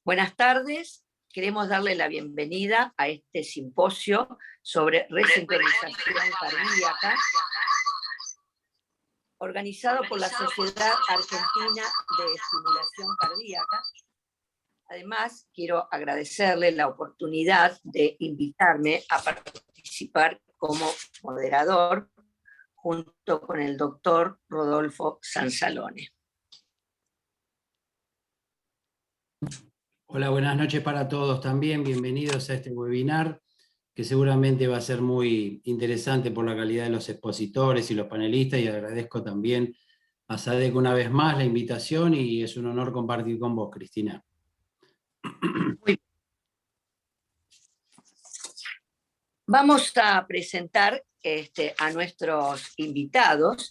Buenas tardes, queremos darle la bienvenida a este simposio sobre resincronización cardíaca, organizado por la Sociedad Argentina de Estimulación Cardíaca. Además, quiero agradecerle la oportunidad de invitarme a participar como moderador junto con el doctor Rodolfo Sansalone. Hola, buenas noches para todos también. Bienvenidos a este webinar, que seguramente va a ser muy interesante por la calidad de los expositores y los panelistas, y agradezco también a SADEC una vez más la invitación, y es un honor compartir con vos, Cristina. Vamos a presentar a nuestros invitados.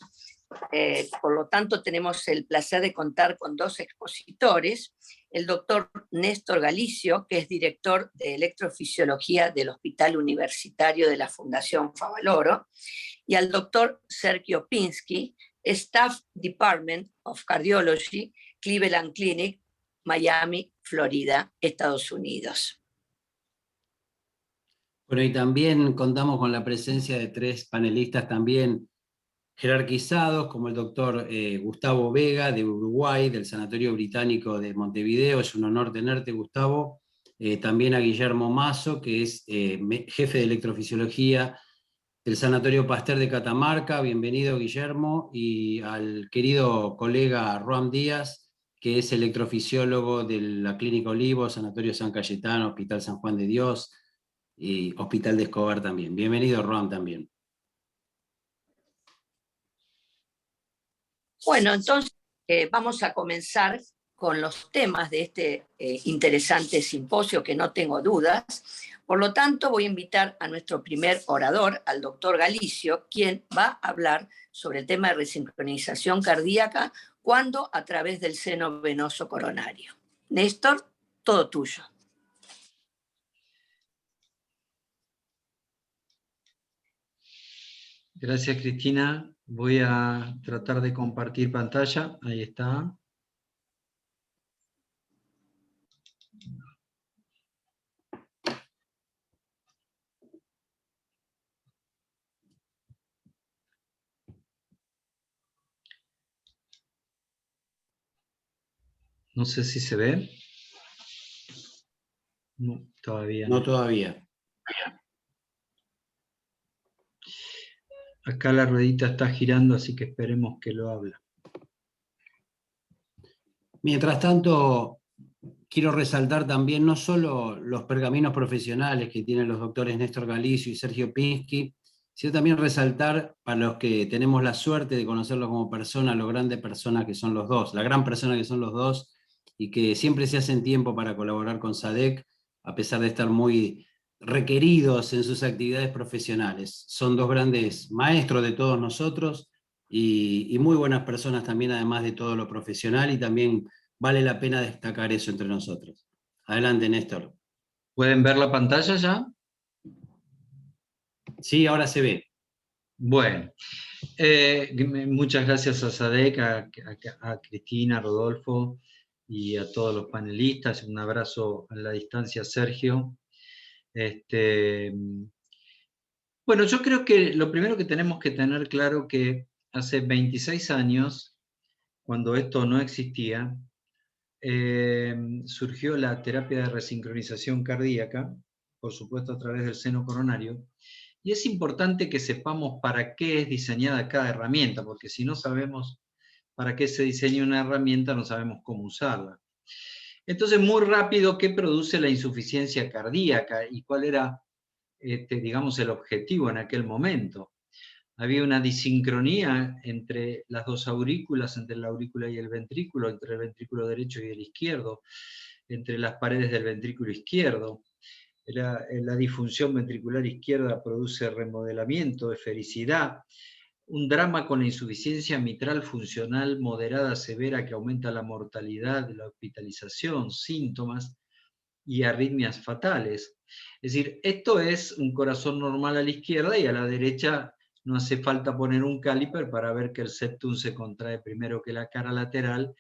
Por lo tanto, tenemos el placer de contar con dos expositores, el doctor Néstor Galicio, que es director de electrofisiología del Hospital Universitario de la Fundación Favaloro, y al doctor Sergio Pinsky, Staff Department of Cardiology, Cleveland Clinic, Miami, Florida, Estados Unidos. Bueno, y también contamos con la presencia de tres panelistas también jerarquizados, como el doctor Gustavo Vega, de Uruguay, del Sanatorio Británico de Montevideo. Es un honor tenerte, Gustavo. También a Guillermo Mazo, que es jefe de electrofisiología del Sanatorio Pasteur de Catamarca. Bienvenido, Guillermo. Y al querido colega Roam Díaz, que es electrofisiólogo de la Clínica Olivo, Sanatorio San Cayetano, Hospital San Juan de Dios y Hospital de Escobar también. Bienvenido, Roam, también. Bueno, entonces vamos a comenzar con los temas de este interesante simposio, que no tengo dudas. Por lo tanto, voy a invitar a nuestro primer orador, al doctor Galicio, quien va a hablar sobre el tema de resincronización cardíaca cuando a través del seno venoso coronario. Néstor, todo tuyo. Gracias, Cristina. Voy a tratar de compartir pantalla. Ahí está. No sé si se ve. No, todavía no. No todavía. Acá la ruedita está girando, así que esperemos que lo habla. Mientras tanto, quiero resaltar también no solo los pergaminos profesionales que tienen los doctores Néstor Galicio y Sergio Pinsky, sino también resaltar, para los que tenemos la suerte de conocerlos como personas, lo grande persona que son los dos, la gran persona que son los dos, y que siempre se hacen tiempo para colaborar con SADEC, a pesar de estar muy requeridos en sus actividades profesionales. Son dos grandes maestros de todos nosotros, y muy buenas personas también, además de todo lo profesional, y también vale la pena destacar eso entre nosotros. Adelante, Néstor. ¿Pueden ver la pantalla ya? Sí, ahora se ve. Bueno, muchas gracias a SADEC, a Cristina, a Rodolfo y a todos los panelistas. Un abrazo a la distancia, Sergio. Bueno, yo creo que lo primero que tenemos que tener claro que hace 26 años, cuando esto no existía, surgió la terapia de resincronización cardíaca, por supuesto a través del seno coronario, y es importante que sepamos para qué es diseñada cada herramienta, porque si no sabemos para qué se diseña una herramienta, no sabemos cómo usarla. Entonces, muy rápido, ¿qué produce la insuficiencia cardíaca y cuál era, digamos, el objetivo en aquel momento? Había una disincronía entre las dos aurículas, entre la aurícula y el ventrículo, entre el ventrículo derecho y el izquierdo, entre las paredes del ventrículo izquierdo. La disfunción ventricular izquierda produce remodelamiento, esfericidad, un drama con la insuficiencia mitral funcional moderada severa que aumenta la mortalidad, la hospitalización, síntomas y arritmias fatales. Es decir, esto es un corazón normal a la izquierda, y a la derecha no hace falta poner un caliper para ver que el septum se contrae primero que la cara lateral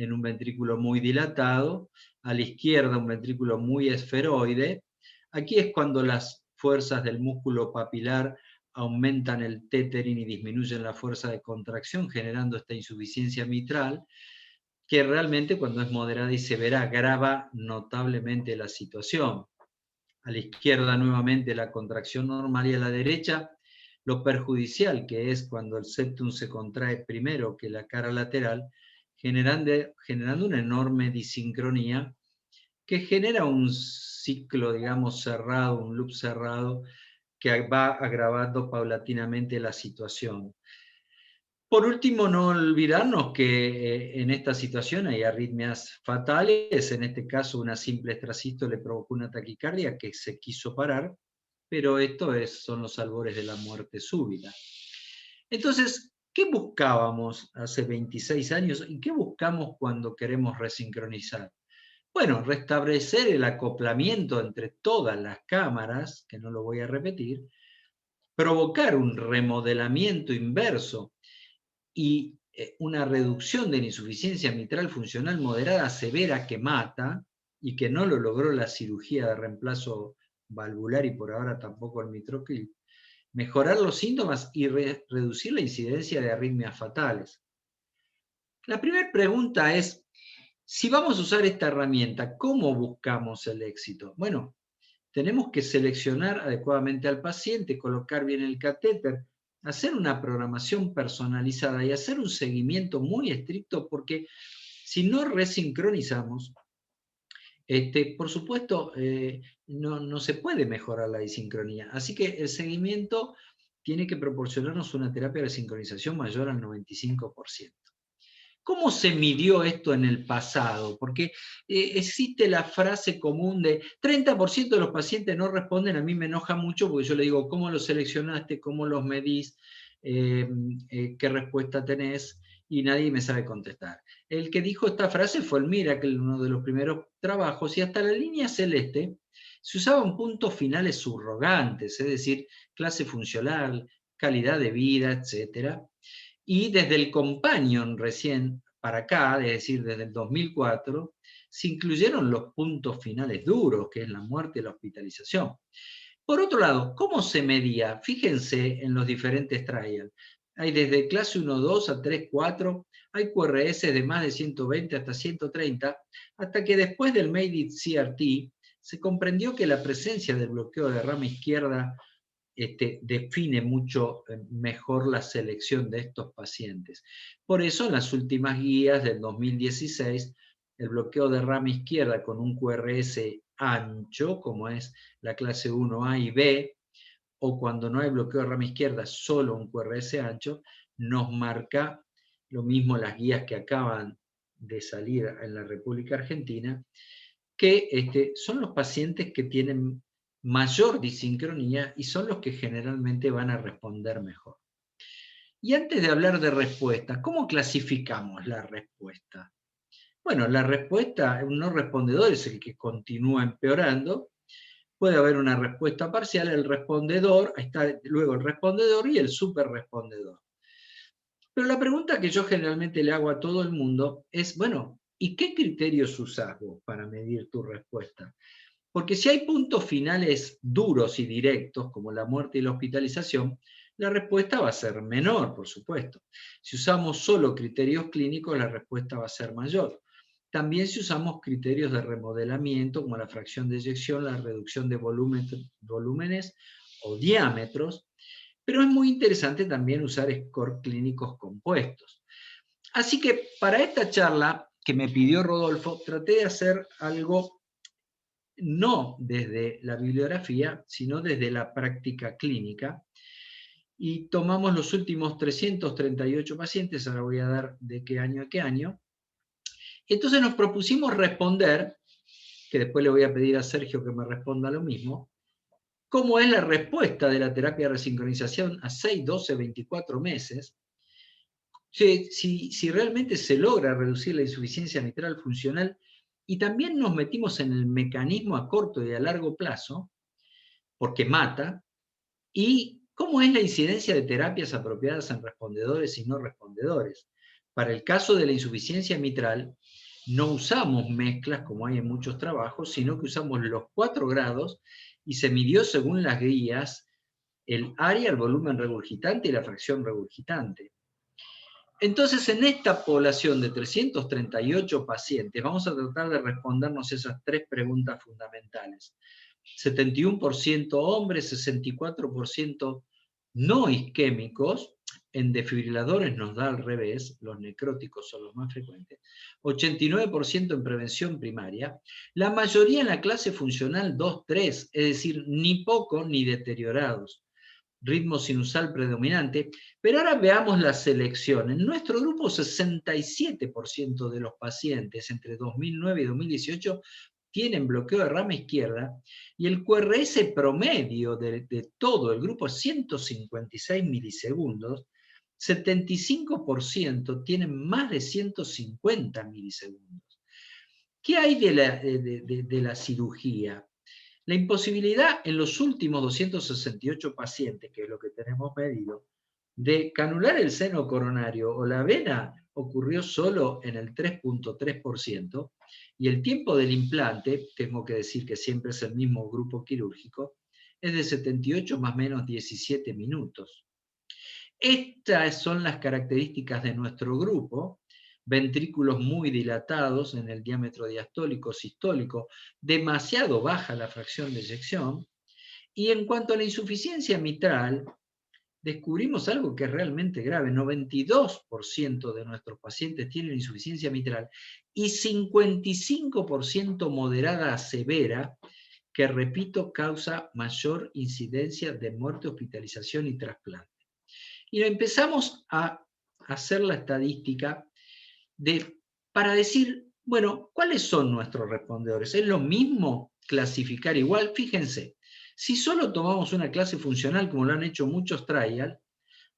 en un ventrículo muy dilatado, a la izquierda un ventrículo muy esferoide. Aquí es cuando las fuerzas del músculo papilar aumentan el téterin y disminuyen la fuerza de contracción, generando esta insuficiencia mitral, que realmente cuando es moderada y severa agrava notablemente la situación. A la izquierda nuevamente la contracción normal y a la derecha lo perjudicial que es cuando el septum se contrae primero que la cara lateral, generando una enorme disincronía que genera un ciclo, digamos, cerrado, un loop cerrado, que va agravando paulatinamente la situación. Por último, no olvidarnos que en esta situación hay arritmias fatales, en este caso una simple extrasístole le provocó una taquicardia que se quiso parar, pero son los albores de la muerte súbita. Entonces, ¿qué buscábamos hace 26 años y qué buscamos cuando queremos resincronizar? Bueno, restablecer el acoplamiento entre todas las cámaras, que no lo voy a repetir, provocar un remodelamiento inverso y una reducción de la insuficiencia mitral funcional moderada severa que mata y que no lo logró la cirugía de reemplazo valvular y por ahora tampoco el MitroClip, mejorar los síntomas y reducir la incidencia de arritmias fatales. La primera pregunta es, si vamos a usar esta herramienta, ¿cómo buscamos el éxito? Bueno, tenemos que seleccionar adecuadamente al paciente, colocar bien el catéter, hacer una programación personalizada y hacer un seguimiento muy estricto, porque si no resincronizamos, por supuesto, no se puede mejorar la disincronía. Así que el seguimiento tiene que proporcionarnos una terapia de sincronización mayor al 95%. ¿Cómo se midió esto en el pasado? Porque existe la frase común de 30% de los pacientes no responden. A mí me enoja mucho porque yo le digo, ¿cómo los seleccionaste? ¿Cómo los medís? ¿Qué respuesta tenés? Y nadie me sabe contestar. El que dijo esta frase fue el Miracle, uno de los primeros trabajos, y hasta la línea celeste se usaban puntos finales subrogantes, es decir, clase funcional, calidad de vida, etcétera. Y desde el Companion recién para acá, es decir, desde el 2004, se incluyeron los puntos finales duros, que es la muerte y la hospitalización. Por otro lado, ¿cómo se medía? Fíjense en los diferentes trials. Hay desde clase 1-2 a 3-4, hay QRS de más de 120 hasta 130, hasta que después del Made It CRT se comprendió que la presencia del bloqueo de rama izquierda define mucho mejor la selección de estos pacientes. Por eso, en las últimas guías del 2016, el bloqueo de rama izquierda con un QRS ancho, como es la clase 1A y B, o cuando no hay bloqueo de rama izquierda, solo un QRS ancho, nos marca lo mismo las guías que acaban de salir en la República Argentina, que son los pacientes que tienen mayor disincronía y son los que generalmente van a responder mejor. Y antes de hablar de respuesta, ¿cómo clasificamos la respuesta? Bueno, la respuesta, un no respondedor es el que continúa empeorando. Puede haber una respuesta parcial, el respondedor, está luego el respondedor y el superrespondedor. Pero la pregunta que yo generalmente le hago a todo el mundo es, bueno, ¿y qué criterios usás vos para medir tu respuesta? Porque si hay puntos finales duros y directos, como la muerte y la hospitalización, la respuesta va a ser menor, por supuesto. Si usamos solo criterios clínicos, la respuesta va a ser mayor. También si usamos criterios de remodelamiento, como la fracción de eyección, la reducción de volúmenes o diámetros, pero es muy interesante también usar scores clínicos compuestos. Así que para esta charla que me pidió Rodolfo, traté de hacer algo no desde la bibliografía, sino desde la práctica clínica. Y tomamos los últimos 338 pacientes, ahora voy a dar de qué año a qué año. Entonces nos propusimos responder, que después le voy a pedir a Sergio que me responda lo mismo, cómo es la respuesta de la terapia de resincronización a 6, 12, 24 meses, si realmente se logra reducir la insuficiencia mitral funcional, y también nos metimos en el mecanismo a corto y a largo plazo, porque mata, y cómo es la incidencia de terapias apropiadas en respondedores y no respondedores. Para el caso de la insuficiencia mitral, no usamos mezclas como hay en muchos trabajos, sino que usamos los 4 grados y se midió según las guías el área, el volumen regurgitante y la fracción regurgitante. Entonces, en esta población de 338 pacientes, vamos a tratar de respondernos esas 3 preguntas fundamentales. 71% hombres, 64% no isquémicos, en desfibriladores nos da al revés, los necróticos son los más frecuentes, 89% en prevención primaria, la mayoría en la clase funcional 2-3, es decir, ni poco ni deteriorados, ritmo sinusal predominante, pero ahora veamos la selección. En nuestro grupo 67% de los pacientes entre 2009 y 2018 tienen bloqueo de rama izquierda, y el QRS promedio de todo el grupo es 156 milisegundos, 75% tienen más de 150 milisegundos. ¿Qué hay de la cirugía? La imposibilidad en los últimos 268 pacientes, que es lo que tenemos medido, de canular el seno coronario o la vena ocurrió solo en el 3.3%, y el tiempo del implante, tengo que decir que siempre es el mismo grupo quirúrgico, es de 78 más o menos 17 minutos. Estas son las características de nuestro grupo: ventrículos muy dilatados en el diámetro diastólico, sistólico, demasiado baja la fracción de eyección, y en cuanto a la insuficiencia mitral, descubrimos algo que es realmente grave. 92% de nuestros pacientes tienen insuficiencia mitral y 55% moderada a severa, que, repito, causa mayor incidencia de muerte, hospitalización y trasplante. Y empezamos a hacer la estadística para decir, bueno, ¿cuáles son nuestros respondedores? ¿Es lo mismo clasificar igual? Fíjense, si solo tomamos una clase funcional, como lo han hecho muchos trials,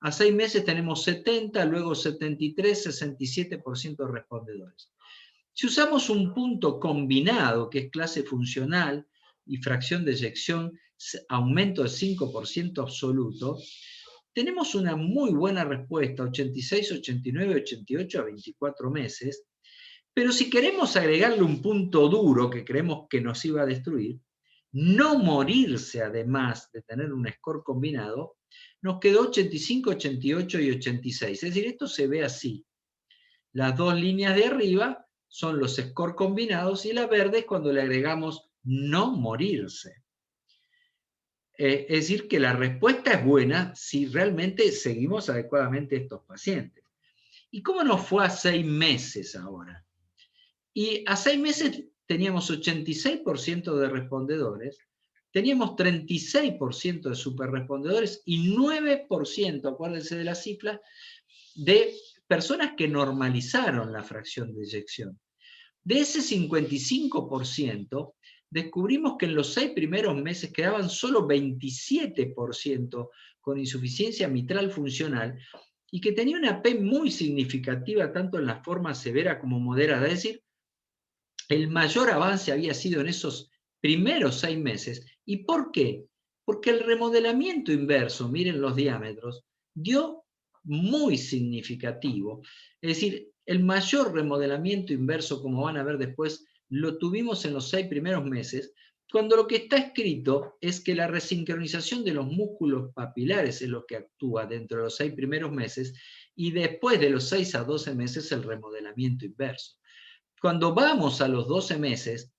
a 6 meses tenemos 70, luego 73, 67% de respondedores. Si usamos un punto combinado, que es clase funcional y fracción de eyección, aumento del 5% absoluto, tenemos una muy buena respuesta, 86, 89, 88 a 24 meses, pero si queremos agregarle un punto duro que creemos que nos iba a destruir, no morirse además de tener un score combinado, nos quedó 85, 88 y 86. Es decir, esto se ve así. Las 2 líneas de arriba son los scores combinados y la verde es cuando le agregamos no morirse. Es decir, que la respuesta es buena si realmente seguimos adecuadamente estos pacientes. ¿Y cómo nos fue a 6 meses ahora? Y a 6 meses teníamos 86% de respondedores, teníamos 36% de superrespondedores y 9%, acuérdense de las cifras, de personas que normalizaron la fracción de eyección. De ese 55%, descubrimos que en los 6 primeros meses quedaban solo 27% con insuficiencia mitral funcional, y que tenía una P muy significativa tanto en la forma severa como moderada. Es decir, el mayor avance había sido en esos primeros 6 meses. ¿Y por qué? Porque el remodelamiento inverso, miren los diámetros, dio muy significativo. Es decir, el mayor remodelamiento inverso, como van a ver después, lo tuvimos en los 6 primeros meses, cuando lo que está escrito es que la resincronización de los músculos papilares es lo que actúa dentro de los 6 primeros meses, y después de los 6 a 12 meses el remodelamiento inverso. Cuando vamos a los 12 meses,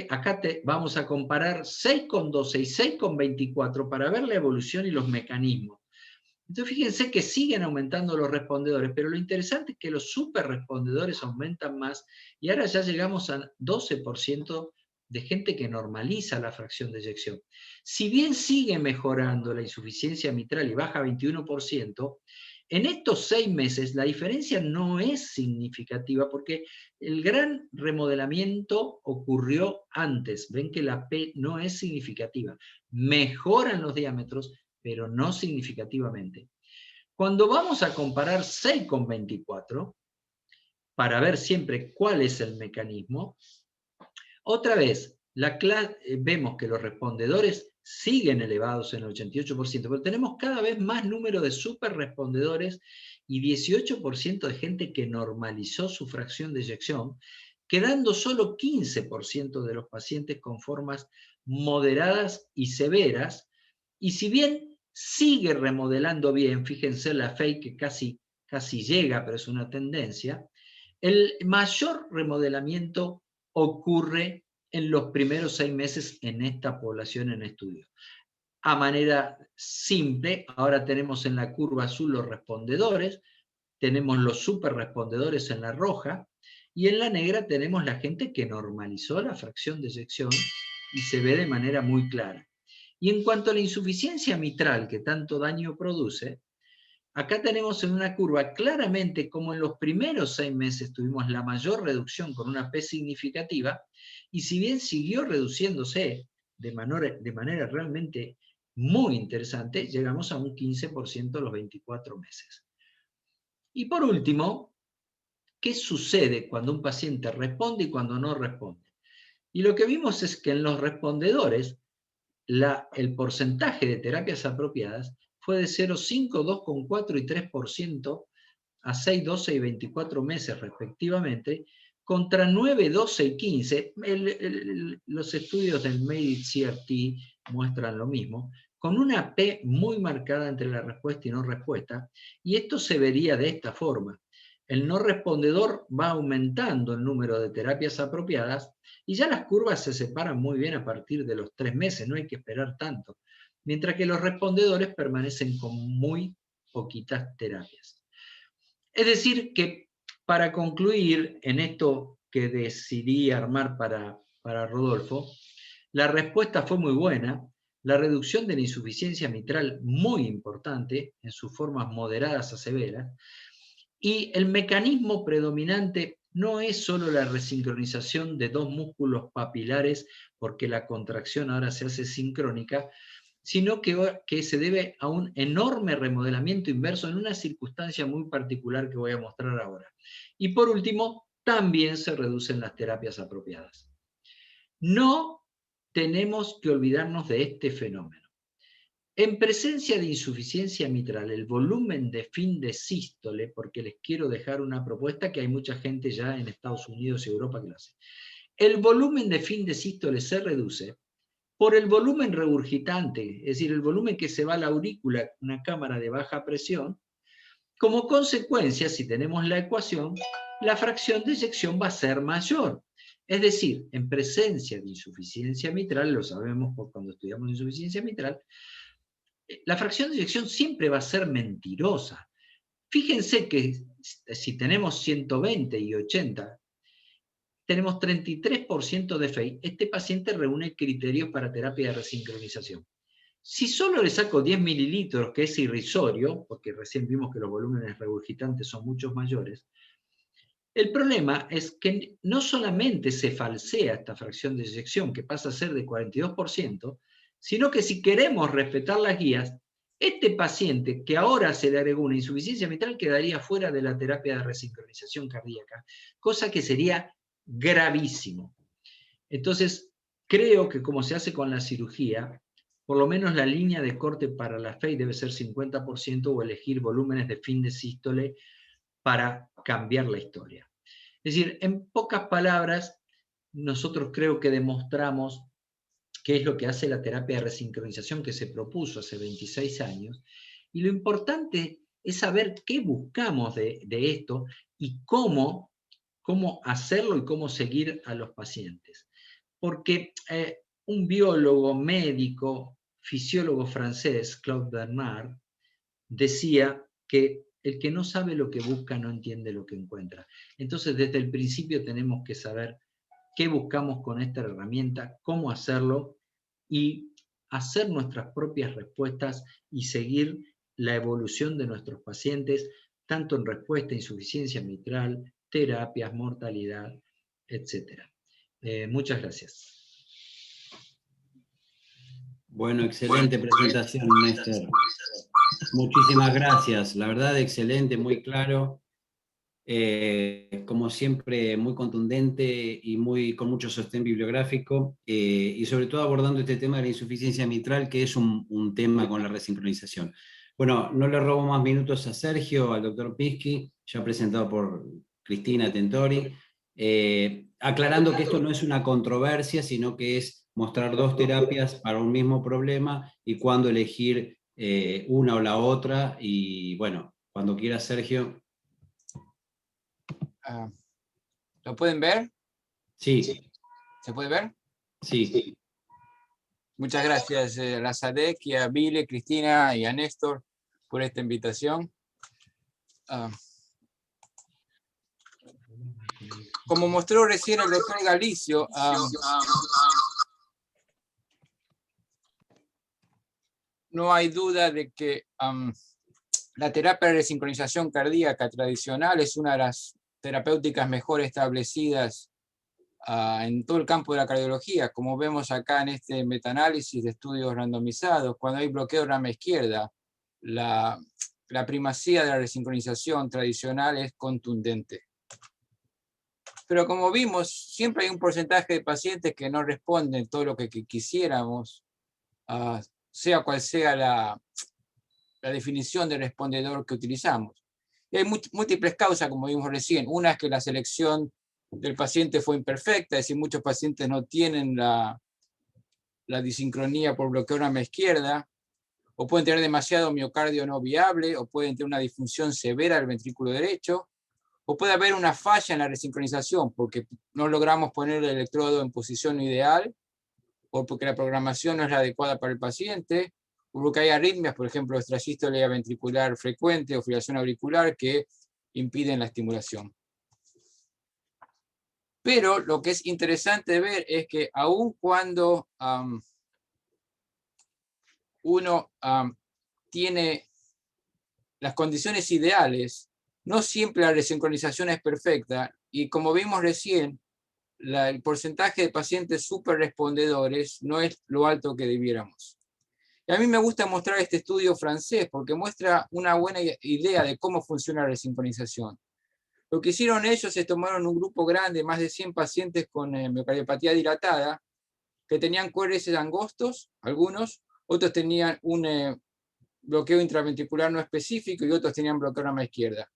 acá vamos a comparar 6 con 12 y 6 con 24 para ver la evolución y los mecanismos. Entonces fíjense que siguen aumentando los respondedores, pero lo interesante es que los superrespondedores aumentan más, y ahora ya llegamos a 12% de gente que normaliza la fracción de eyección. Si bien sigue mejorando la insuficiencia mitral y baja 21%, en estos 6 meses la diferencia no es significativa, porque el gran remodelamiento ocurrió antes. Ven que la P no es significativa. Mejoran los diámetros, pero no significativamente. Cuando vamos a comparar 6 con 24, para ver siempre cuál es el mecanismo, otra vez, vemos que los respondedores siguen elevados en el 88%, pero tenemos cada vez más número de superrespondedores y 18% de gente que normalizó su fracción de eyección, quedando solo 15% de los pacientes con formas moderadas y severas, y si bien sigue remodelando bien, fíjense la FEI que casi llega, pero es una tendencia, el mayor remodelamiento ocurre en los primeros 6 meses en esta población en estudio. A manera simple, ahora tenemos en la curva azul los respondedores, tenemos los superrespondedores en la roja, y en la negra tenemos la gente que normalizó la fracción de eyección y se ve de manera muy clara. Y en cuanto a la insuficiencia mitral que tanto daño produce, acá tenemos en una curva claramente como en los primeros 6 meses tuvimos la mayor reducción con una P significativa, y si bien siguió reduciéndose de manera realmente muy interesante, llegamos a un 15% a los 24 meses. Y por último, ¿qué sucede cuando un paciente responde y cuando no responde? Y lo que vimos es que en los respondedores, el porcentaje de terapias apropiadas fue de 0,5, 2,4 y 3% a 6, 12 y 24 meses respectivamente, contra 9, 12 y 15. Los estudios del MADE-CRT muestran lo mismo, con una P muy marcada entre la respuesta y no respuesta, y esto se vería de esta forma. El no respondedor va aumentando el número de terapias apropiadas, y ya las curvas se separan muy bien a partir de los 3 meses, no hay que esperar tanto, mientras que los respondedores permanecen con muy poquitas terapias. Es decir, que para concluir en esto que decidí armar para Rodolfo, la respuesta fue muy buena, la reducción de la insuficiencia mitral muy importante en sus formas moderadas a severas, y el mecanismo predominante no es solo la resincronización de dos músculos papilares, porque la contracción ahora se hace sincrónica, sino que se debe a un enorme remodelamiento inverso en una circunstancia muy particular que voy a mostrar ahora. Y por último, también se reducen las terapias apropiadas. No tenemos que olvidarnos de este fenómeno. En presencia de insuficiencia mitral, el volumen de fin de sístole, porque les quiero dejar una propuesta que hay mucha gente ya en Estados Unidos y Europa que lo hace. El volumen de fin de sístole se reduce por el volumen regurgitante, es decir, el volumen que se va a la aurícula, una cámara de baja presión. Como consecuencia, si tenemos la ecuación, la fracción de eyección va a ser mayor. Es decir, en presencia de insuficiencia mitral, lo sabemos por cuando estudiamos insuficiencia mitral, la fracción de eyección siempre va a ser mentirosa. Fíjense que si tenemos 120 y 80, tenemos 33% de FEI. Este paciente reúne criterios para terapia de resincronización. Si solo le saco 10 mililitros, que es irrisorio, porque recién vimos que los volúmenes regurgitantes son mucho mayores, el problema es que no solamente se falsea esta fracción de eyección, que pasa a ser de 42%, sino que si queremos respetar las guías, este paciente que ahora se le agregó una insuficiencia mitral quedaría fuera de la terapia de resincronización cardíaca, cosa que sería gravísimo. Entonces, creo que como se hace con la cirugía, por lo menos la línea de corte para la FEI debe ser 50% o elegir volúmenes de fin de sístole para cambiar la historia. Es decir, en pocas palabras, nosotros creo que demostramos qué es lo que hace la terapia de resincronización que se propuso hace 26 años, y lo importante es saber qué buscamos de esto y cómo hacerlo y cómo seguir a los pacientes. Porque un biólogo, médico, fisiólogo francés, Claude Bernard, decía que el que no sabe lo que busca no entiende lo que encuentra. Entonces, desde el principio tenemos que saber qué buscamos con esta herramienta, cómo hacerlo y hacer nuestras propias respuestas y seguir la evolución de nuestros pacientes, tanto en respuesta a insuficiencia mitral, terapias, mortalidad, etc. Muchas gracias. Bueno, excelente presentación, Néstor. Muchísimas gracias. La verdad, excelente, muy claro. como siempre muy contundente y con mucho sostén bibliográfico, y sobre todo abordando este tema de la insuficiencia mitral, que es un tema con la resincronización. Bueno, no le robo más minutos a Sergio, al doctor Pinsky, ya presentado por Cristina Tentori, aclarando que esto no es una controversia, sino que es mostrar dos terapias para un mismo problema y cuándo elegir una o la otra. Y bueno, cuando quiera, Sergio. ¿Lo pueden ver? Sí. ¿Se puede ver? Sí. Muchas gracias a la SADC y a Vile, Cristina y a Néstor por esta invitación. Como mostró recién el doctor Galicio, no hay duda de que la terapia de resincronización cardíaca tradicional es una de las terapéuticas mejor establecidas en todo el campo de la cardiología, como vemos acá en este metaanálisis de estudios randomizados. Cuando hay bloqueo de rama izquierda, la primacía de la resincronización tradicional es contundente. Pero como vimos, siempre hay un porcentaje de pacientes que no responden todo lo que quisiéramos, sea cual sea la definición de respondedor que utilizamos. Y hay múltiples causas, como vimos recién. Una es que la selección del paciente fue imperfecta, es decir, muchos pacientes no tienen la disincronía por bloqueo de rama izquierda, o pueden tener demasiado miocardio no viable, o pueden tener una disfunción severa del ventrículo derecho, o puede haber una falla en la resincronización porque no logramos poner el electrodo en posición ideal, o porque la programación no es la adecuada para el paciente, o porque hay arritmias, por ejemplo, extrasístole ventricular frecuente o fibrilación auricular que impiden la estimulación. Pero lo que es interesante ver es que aun cuando uno tiene las condiciones ideales, no siempre la resincronización es perfecta, y como vimos recién, el porcentaje de pacientes súper respondedores no es lo alto que debiéramos. Y a mí me gusta mostrar este estudio francés porque muestra una buena idea de cómo funciona la resincronización. Lo que hicieron ellos es tomaron un grupo grande, más de 100 pacientes con miocardiopatía dilatada, que tenían QRS angostos, algunos, otros tenían un bloqueo intraventricular no específico y otros tenían bloqueo rama izquierda.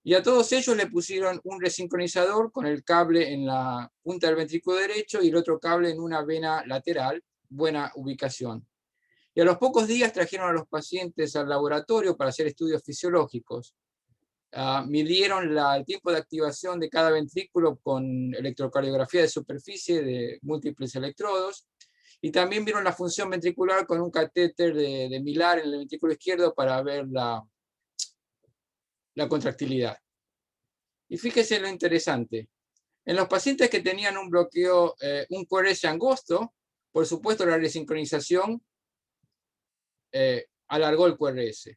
Y a todos ellos le pusieron un resincronizador con el cable en la punta del ventrículo derecho y el otro cable en una vena lateral, buena ubicación. Y a los pocos días trajeron a los pacientes al laboratorio para hacer estudios fisiológicos. Midieron el tiempo de activación de cada ventrículo con electrocardiografía de superficie de múltiples electrodos, y también vieron la función ventricular con un catéter de Millar en el ventrículo izquierdo para ver la contractilidad. Y fíjese lo interesante. En los pacientes que tenían un bloqueo, un QRS angosto, por supuesto la resincronización alargó el QRS.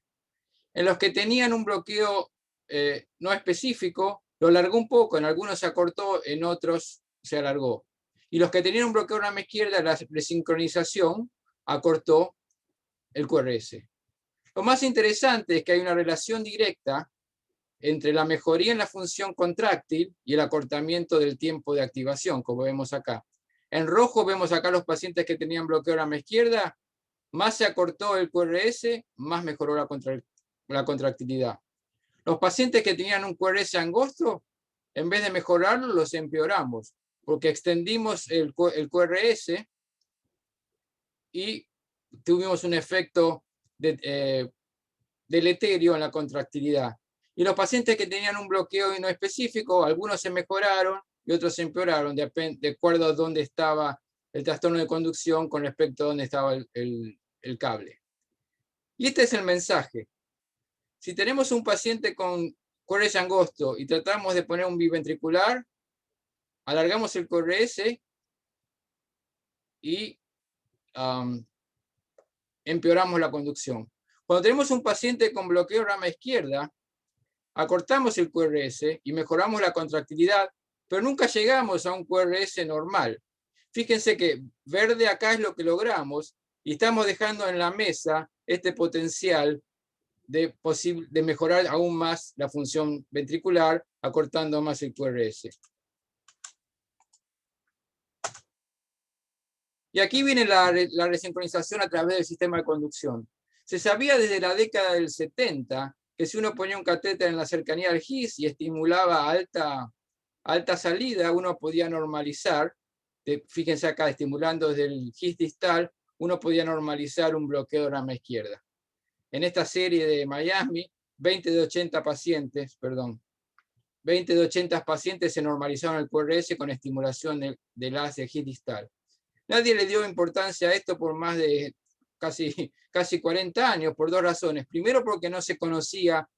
En los que tenían un bloqueo no específico, lo alargó un poco, en algunos se acortó, en otros se alargó. Y los que tenían un bloqueo de rama izquierda, la resincronización acortó el QRS. Lo más interesante es que hay una relación directa entre la mejoría en la función contráctil y el acortamiento del tiempo de activación, como vemos acá. En rojo vemos acá los pacientes que tenían bloqueo de rama izquierda, más se acortó el QRS, más mejoró la contractilidad. Los pacientes que tenían un QRS angosto, en vez de mejorarlo, los empeoramos, porque extendimos el QRS y tuvimos un efecto deleterio en la contractilidad. Y los pacientes que tenían un bloqueo no específico, algunos se mejoraron y otros se empeoraron, de acuerdo a dónde estaba el trastorno de conducción con respecto a dónde estaba el cable. Y este es el mensaje. Si tenemos un paciente con QRS angosto y tratamos de poner un biventricular, alargamos el QRS y empeoramos la conducción. Cuando tenemos un paciente con bloqueo rama izquierda, acortamos el QRS y mejoramos la contractilidad, pero nunca llegamos a un QRS normal. Fíjense que verde acá es lo que logramos y estamos dejando en la mesa este potencial de mejorar aún más la función ventricular, acortando más el QRS. Y aquí viene la resincronización a través del sistema de conducción. Se sabía desde la década del 70 que si uno ponía un catéter en la cercanía del GIS y estimulaba alta salida, uno podía normalizar, fíjense acá, estimulando desde el GIS distal, uno podía normalizar un bloqueo de rama izquierda. En esta serie de Miami, 20 de 80 pacientes se normalizaron el QRS con estimulación del haz del GIS distal. Nadie le dio importancia a esto por más de casi 40 años, por dos razones. Primero, porque no se conocía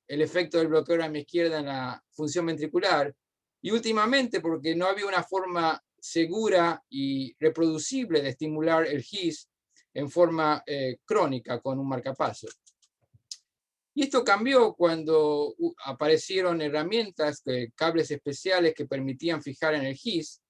el efecto del bloqueo de rama izquierda en la función ventricular, y últimamente porque no había una forma segura y reproducible de estimular el GIS en forma crónica con un marcapasos. Y esto cambió cuando aparecieron herramientas, cables especiales que permitían fijar en el GIS,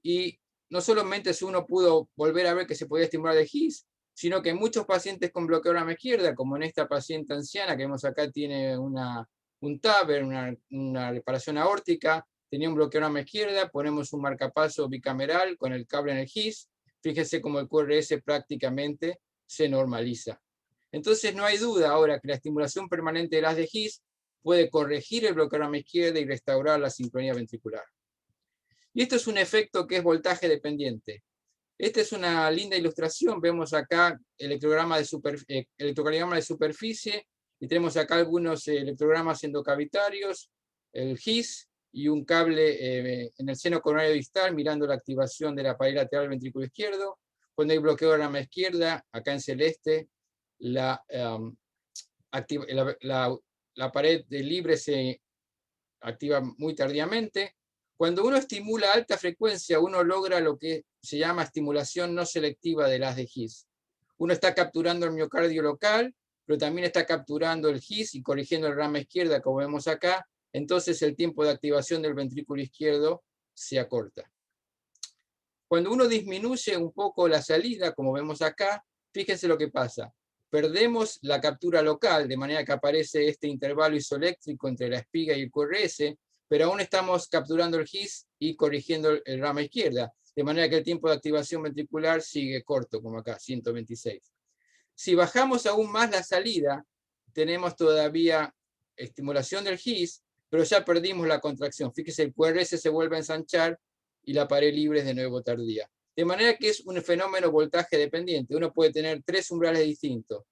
y no solamente uno pudo volver a ver que se podía estimular el GIS, sino que muchos pacientes con bloqueo de rama izquierda, como en esta paciente anciana que vemos acá, tiene un TAVR, una reparación aórtica, tenía un bloqueo de rama izquierda, ponemos un marcapaso bicameral con el cable en el GIS, fíjense cómo el QRS prácticamente se normaliza. Entonces no hay duda ahora que la estimulación permanente del haz de GIS puede corregir el bloqueo de rama izquierda y restaurar la sincronía ventricular. Y esto es un efecto que es voltaje dependiente. Esta es una linda ilustración. Vemos acá electrocardiograma de superficie, y tenemos acá algunos electrogramas endocavitarios, el GIS y un cable en el seno coronario distal mirando la activación de la pared lateral del ventrículo izquierdo. Cuando hay bloqueo de rama izquierda, acá en celeste, la pared libre se activa muy tardíamente. Cuando uno estimula a alta frecuencia, uno logra lo que se llama estimulación no selectiva del haz de GIS. Uno está capturando el miocardio local, pero también está capturando el GIS y corrigiendo el rama izquierda, como vemos acá. Entonces el tiempo de activación del ventrículo izquierdo se acorta. Cuando uno disminuye un poco la salida, como vemos acá, fíjense lo que pasa. Perdemos la captura local, de manera que aparece este intervalo isoeléctrico entre la espiga y el QRS, pero aún estamos capturando el GIS y corrigiendo el rama izquierda, de manera que el tiempo de activación ventricular sigue corto, como acá, 126. Si bajamos aún más la salida, tenemos todavía estimulación del GIS, pero ya perdimos la contracción. Fíjese, el QRS se vuelve a ensanchar y la pared libre es de nuevo tardía. De manera que es un fenómeno voltaje dependiente. Uno puede tener tres umbrales distintos.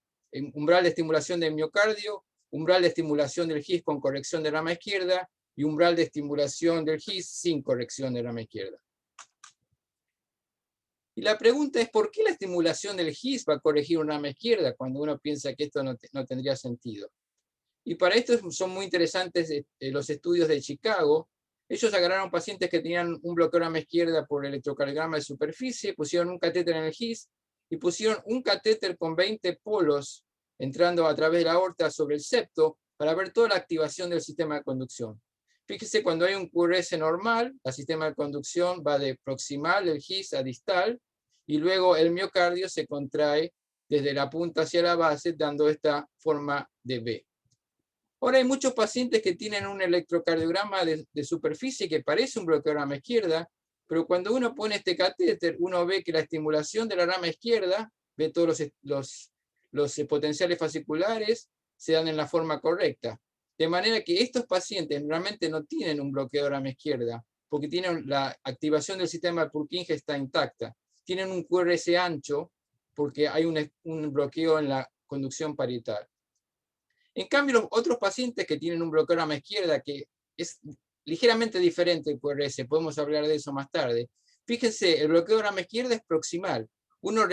Umbral de estimulación del miocardio, umbral de estimulación del GIS con corrección de rama izquierda, y umbral de estimulación del GIS sin corrección de rama izquierda. Y la pregunta es, ¿por qué la estimulación del GIS va a corregir una rama izquierda cuando uno piensa que esto no tendría sentido? Y para esto son muy interesantes los estudios de Chicago. Ellos agarraron pacientes que tenían un bloqueo de rama izquierda por electrocardiograma de superficie, pusieron un catéter en el GIS y pusieron un catéter con 20 polos entrando a través de la aorta sobre el septo para ver toda la activación del sistema de conducción. Fíjese, cuando hay un QRS normal, el sistema de conducción va de proximal del GIS a distal, y luego el miocardio se contrae desde la punta hacia la base, dando esta forma de V. Ahora hay muchos pacientes que tienen un electrocardiograma de superficie que parece un bloqueo de rama izquierda, pero cuando uno pone este catéter, uno ve que la estimulación de la rama izquierda, ve todos los potenciales fasciculares, se dan en la forma correcta. De manera que estos pacientes realmente no tienen un bloqueo de rama izquierda, porque tienen la activación del sistema de Purkinje está intacta. Tienen un QRS ancho, porque hay un bloqueo en la conducción parietal. En cambio, los otros pacientes que tienen un bloqueo de rama izquierda, que es ligeramente diferente del QRS, podemos hablar de eso más tarde. Fíjense, el bloqueo de rama izquierda es proximal. Uno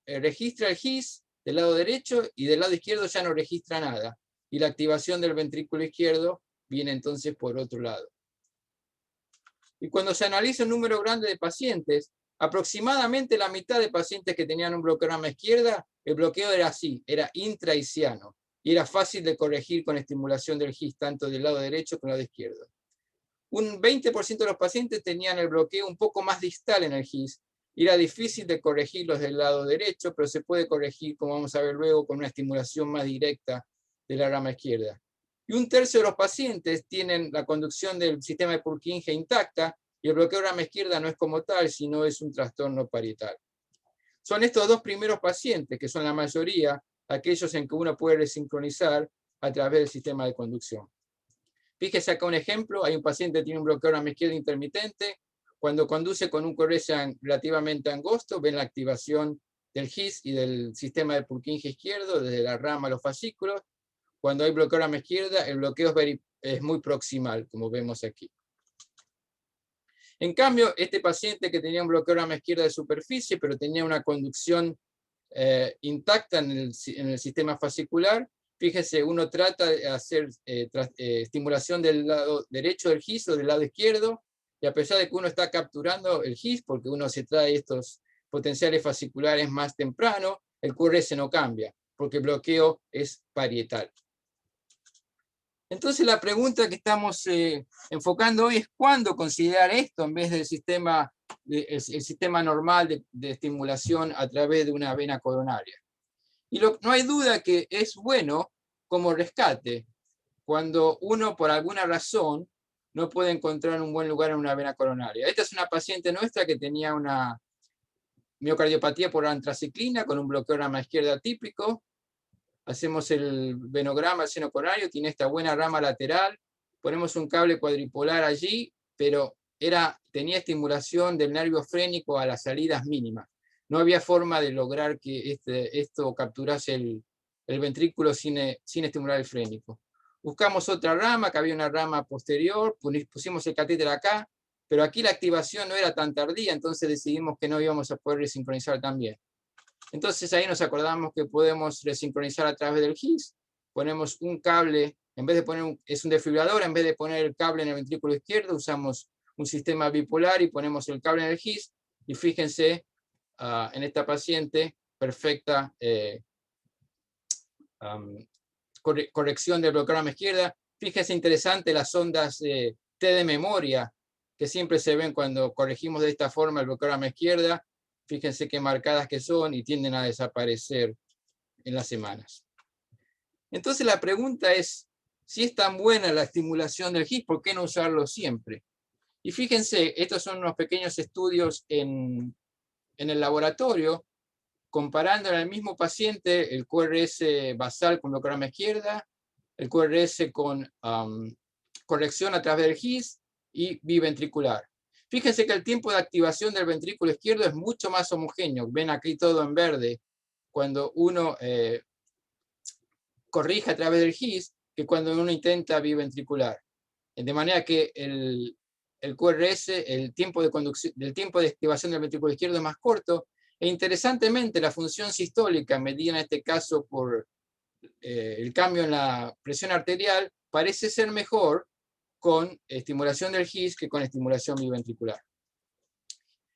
registra el GIS del lado derecho y del lado izquierdo ya no registra nada. Y la activación del ventrículo izquierdo viene entonces por otro lado. Y cuando se analiza un número grande de pacientes, aproximadamente la mitad de pacientes que tenían un bloqueo de rama izquierda, el bloqueo era así, era intraisiano. Y era fácil de corregir con estimulación del GIS, tanto del lado derecho como del lado izquierdo. Un 20% de los pacientes tenían el bloqueo un poco más distal en el GIS, y era difícil de corregirlos del lado derecho, pero se puede corregir, como vamos a ver luego, con una estimulación más directa de la rama izquierda. Y un tercio de los pacientes tienen la conducción del sistema de Purkinje intacta, y el bloqueo de rama izquierda no es como tal, sino es un trastorno parietal. Son estos dos primeros pacientes, que son la mayoría, aquellos en que uno puede resincronizar a través del sistema de conducción. Fíjese acá un ejemplo, hay un paciente que tiene un bloqueo de rama izquierda intermitente, cuando conduce con un QRS relativamente angosto, ven la activación del GIS y del sistema de Purkinje izquierdo, desde la rama a los fascículos. Cuando hay bloqueo de rama izquierda, el bloqueo es muy proximal, como vemos aquí. En cambio, este paciente que tenía un bloqueo de rama izquierda de superficie, pero tenía una conducción intacta en el sistema fascicular, fíjese, uno trata de hacer estimulación del lado derecho del GIS o del lado izquierdo, y a pesar de que uno está capturando el GIS, porque uno se trae estos potenciales fasciculares más temprano, el QRS no cambia, porque el bloqueo es parietal. Entonces la pregunta que estamos enfocando hoy es cuándo considerar esto en vez del sistema, el sistema normal de estimulación a través de una vena coronaria. Y no hay duda que es bueno como rescate cuando uno por alguna razón no puede encontrar un buen lugar en una vena coronaria. Esta es una paciente nuestra que tenía una miocardiopatía por antraciclina con un bloqueo de rama izquierda típico. Hacemos el venograma, el seno coronario, tiene esta buena rama lateral, ponemos un cable cuadripolar allí, pero tenía estimulación del nervio frénico a las salidas mínimas. No había forma de lograr que esto capturase el ventrículo sin estimular el frénico. Buscamos otra rama, que había una rama posterior, pusimos el catéter acá, pero aquí la activación no era tan tardía, entonces decidimos que no íbamos a poder resincronizar tan bien. Entonces ahí nos acordamos que podemos resincronizar a través del GIS, ponemos un cable, en vez de poner es un desfibrilador, en vez de poner el cable en el ventrículo izquierdo, usamos un sistema bipolar y ponemos el cable en el GIS, y fíjense en esta paciente, perfecta corrección del bloqueo de rama izquierda. Fíjense interesante las ondas T de memoria, que siempre se ven cuando corregimos de esta forma el bloqueo de rama izquierda. Fíjense qué marcadas que son y tienden a desaparecer en las semanas. Entonces la pregunta es, si es tan buena la estimulación del GIS, ¿por qué no usarlo siempre? Y fíjense, estos son unos pequeños estudios en el laboratorio, comparando en el mismo paciente el QRS basal con bloqueo de rama izquierda, el QRS con corrección a través del GIS y biventricular. Fíjense que el tiempo de activación del ventrículo izquierdo es mucho más homogéneo. Ven aquí todo en verde cuando uno corrige a través del GIS que cuando uno intenta biventricular. De manera que el QRS, el tiempo de activación del ventrículo izquierdo es más corto, e interesantemente la función sistólica, medida en este caso por el cambio en la presión arterial, parece ser mejor con estimulación del GIS que con estimulación biventricular.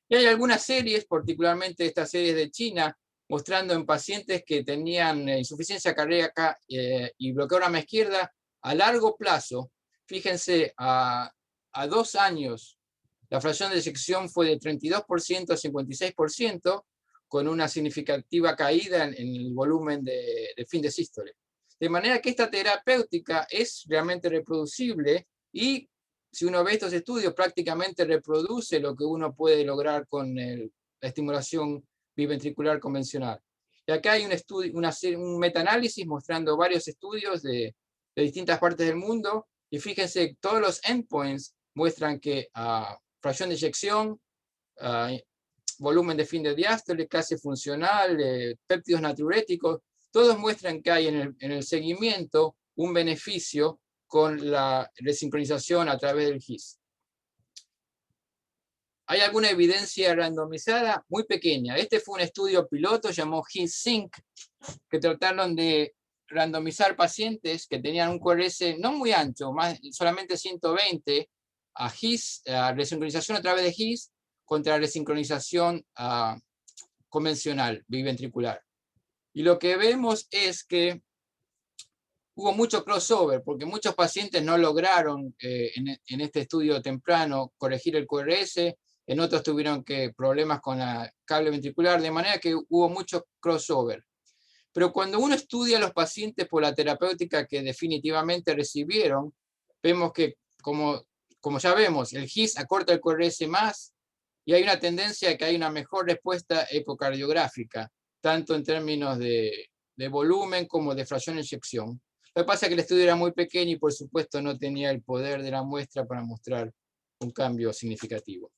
Y hay algunas series, particularmente estas series de China, mostrando en pacientes que tenían insuficiencia cardíaca y bloqueo de rama izquierda a largo plazo. Fíjense, a 2 años, la fracción de eyección fue de 32% a 56%, con una significativa caída en el volumen de fin de sístole. De manera que esta terapéutica es realmente reproducible y si uno ve estos estudios prácticamente reproduce lo que uno puede lograr con la estimulación biventricular convencional. Y acá hay un metaanálisis mostrando varios estudios de distintas partes del mundo y fíjense, todos los endpoints muestran que fracción de eyección, volumen de fin de diástole, clase funcional, péptidos natriuréticos, todos muestran que hay en el seguimiento un beneficio con la resincronización a través del GIS. Hay alguna evidencia randomizada muy pequeña. Este fue un estudio piloto llamado GIS-SYNC, que trataron de randomizar pacientes que tenían un QRS no muy ancho, solamente 120, a GIS, a resincronización a través de GIS, contra resincronización convencional, biventricular. Y lo que vemos es que hubo mucho crossover, porque muchos pacientes no lograron en este estudio temprano corregir el QRS, en otros tuvieron problemas con el cable ventricular, de manera que hubo mucho crossover. Pero cuando uno estudia a los pacientes por la terapéutica que definitivamente recibieron, vemos que, como ya vemos, el GIS acorta el QRS más, y hay una tendencia a que hay una mejor respuesta ecocardiográfica, tanto en términos de volumen como de fracción de eyección. Lo que pasa es que el estudio era muy pequeño y por supuesto no tenía el poder de la muestra para mostrar un cambio significativo.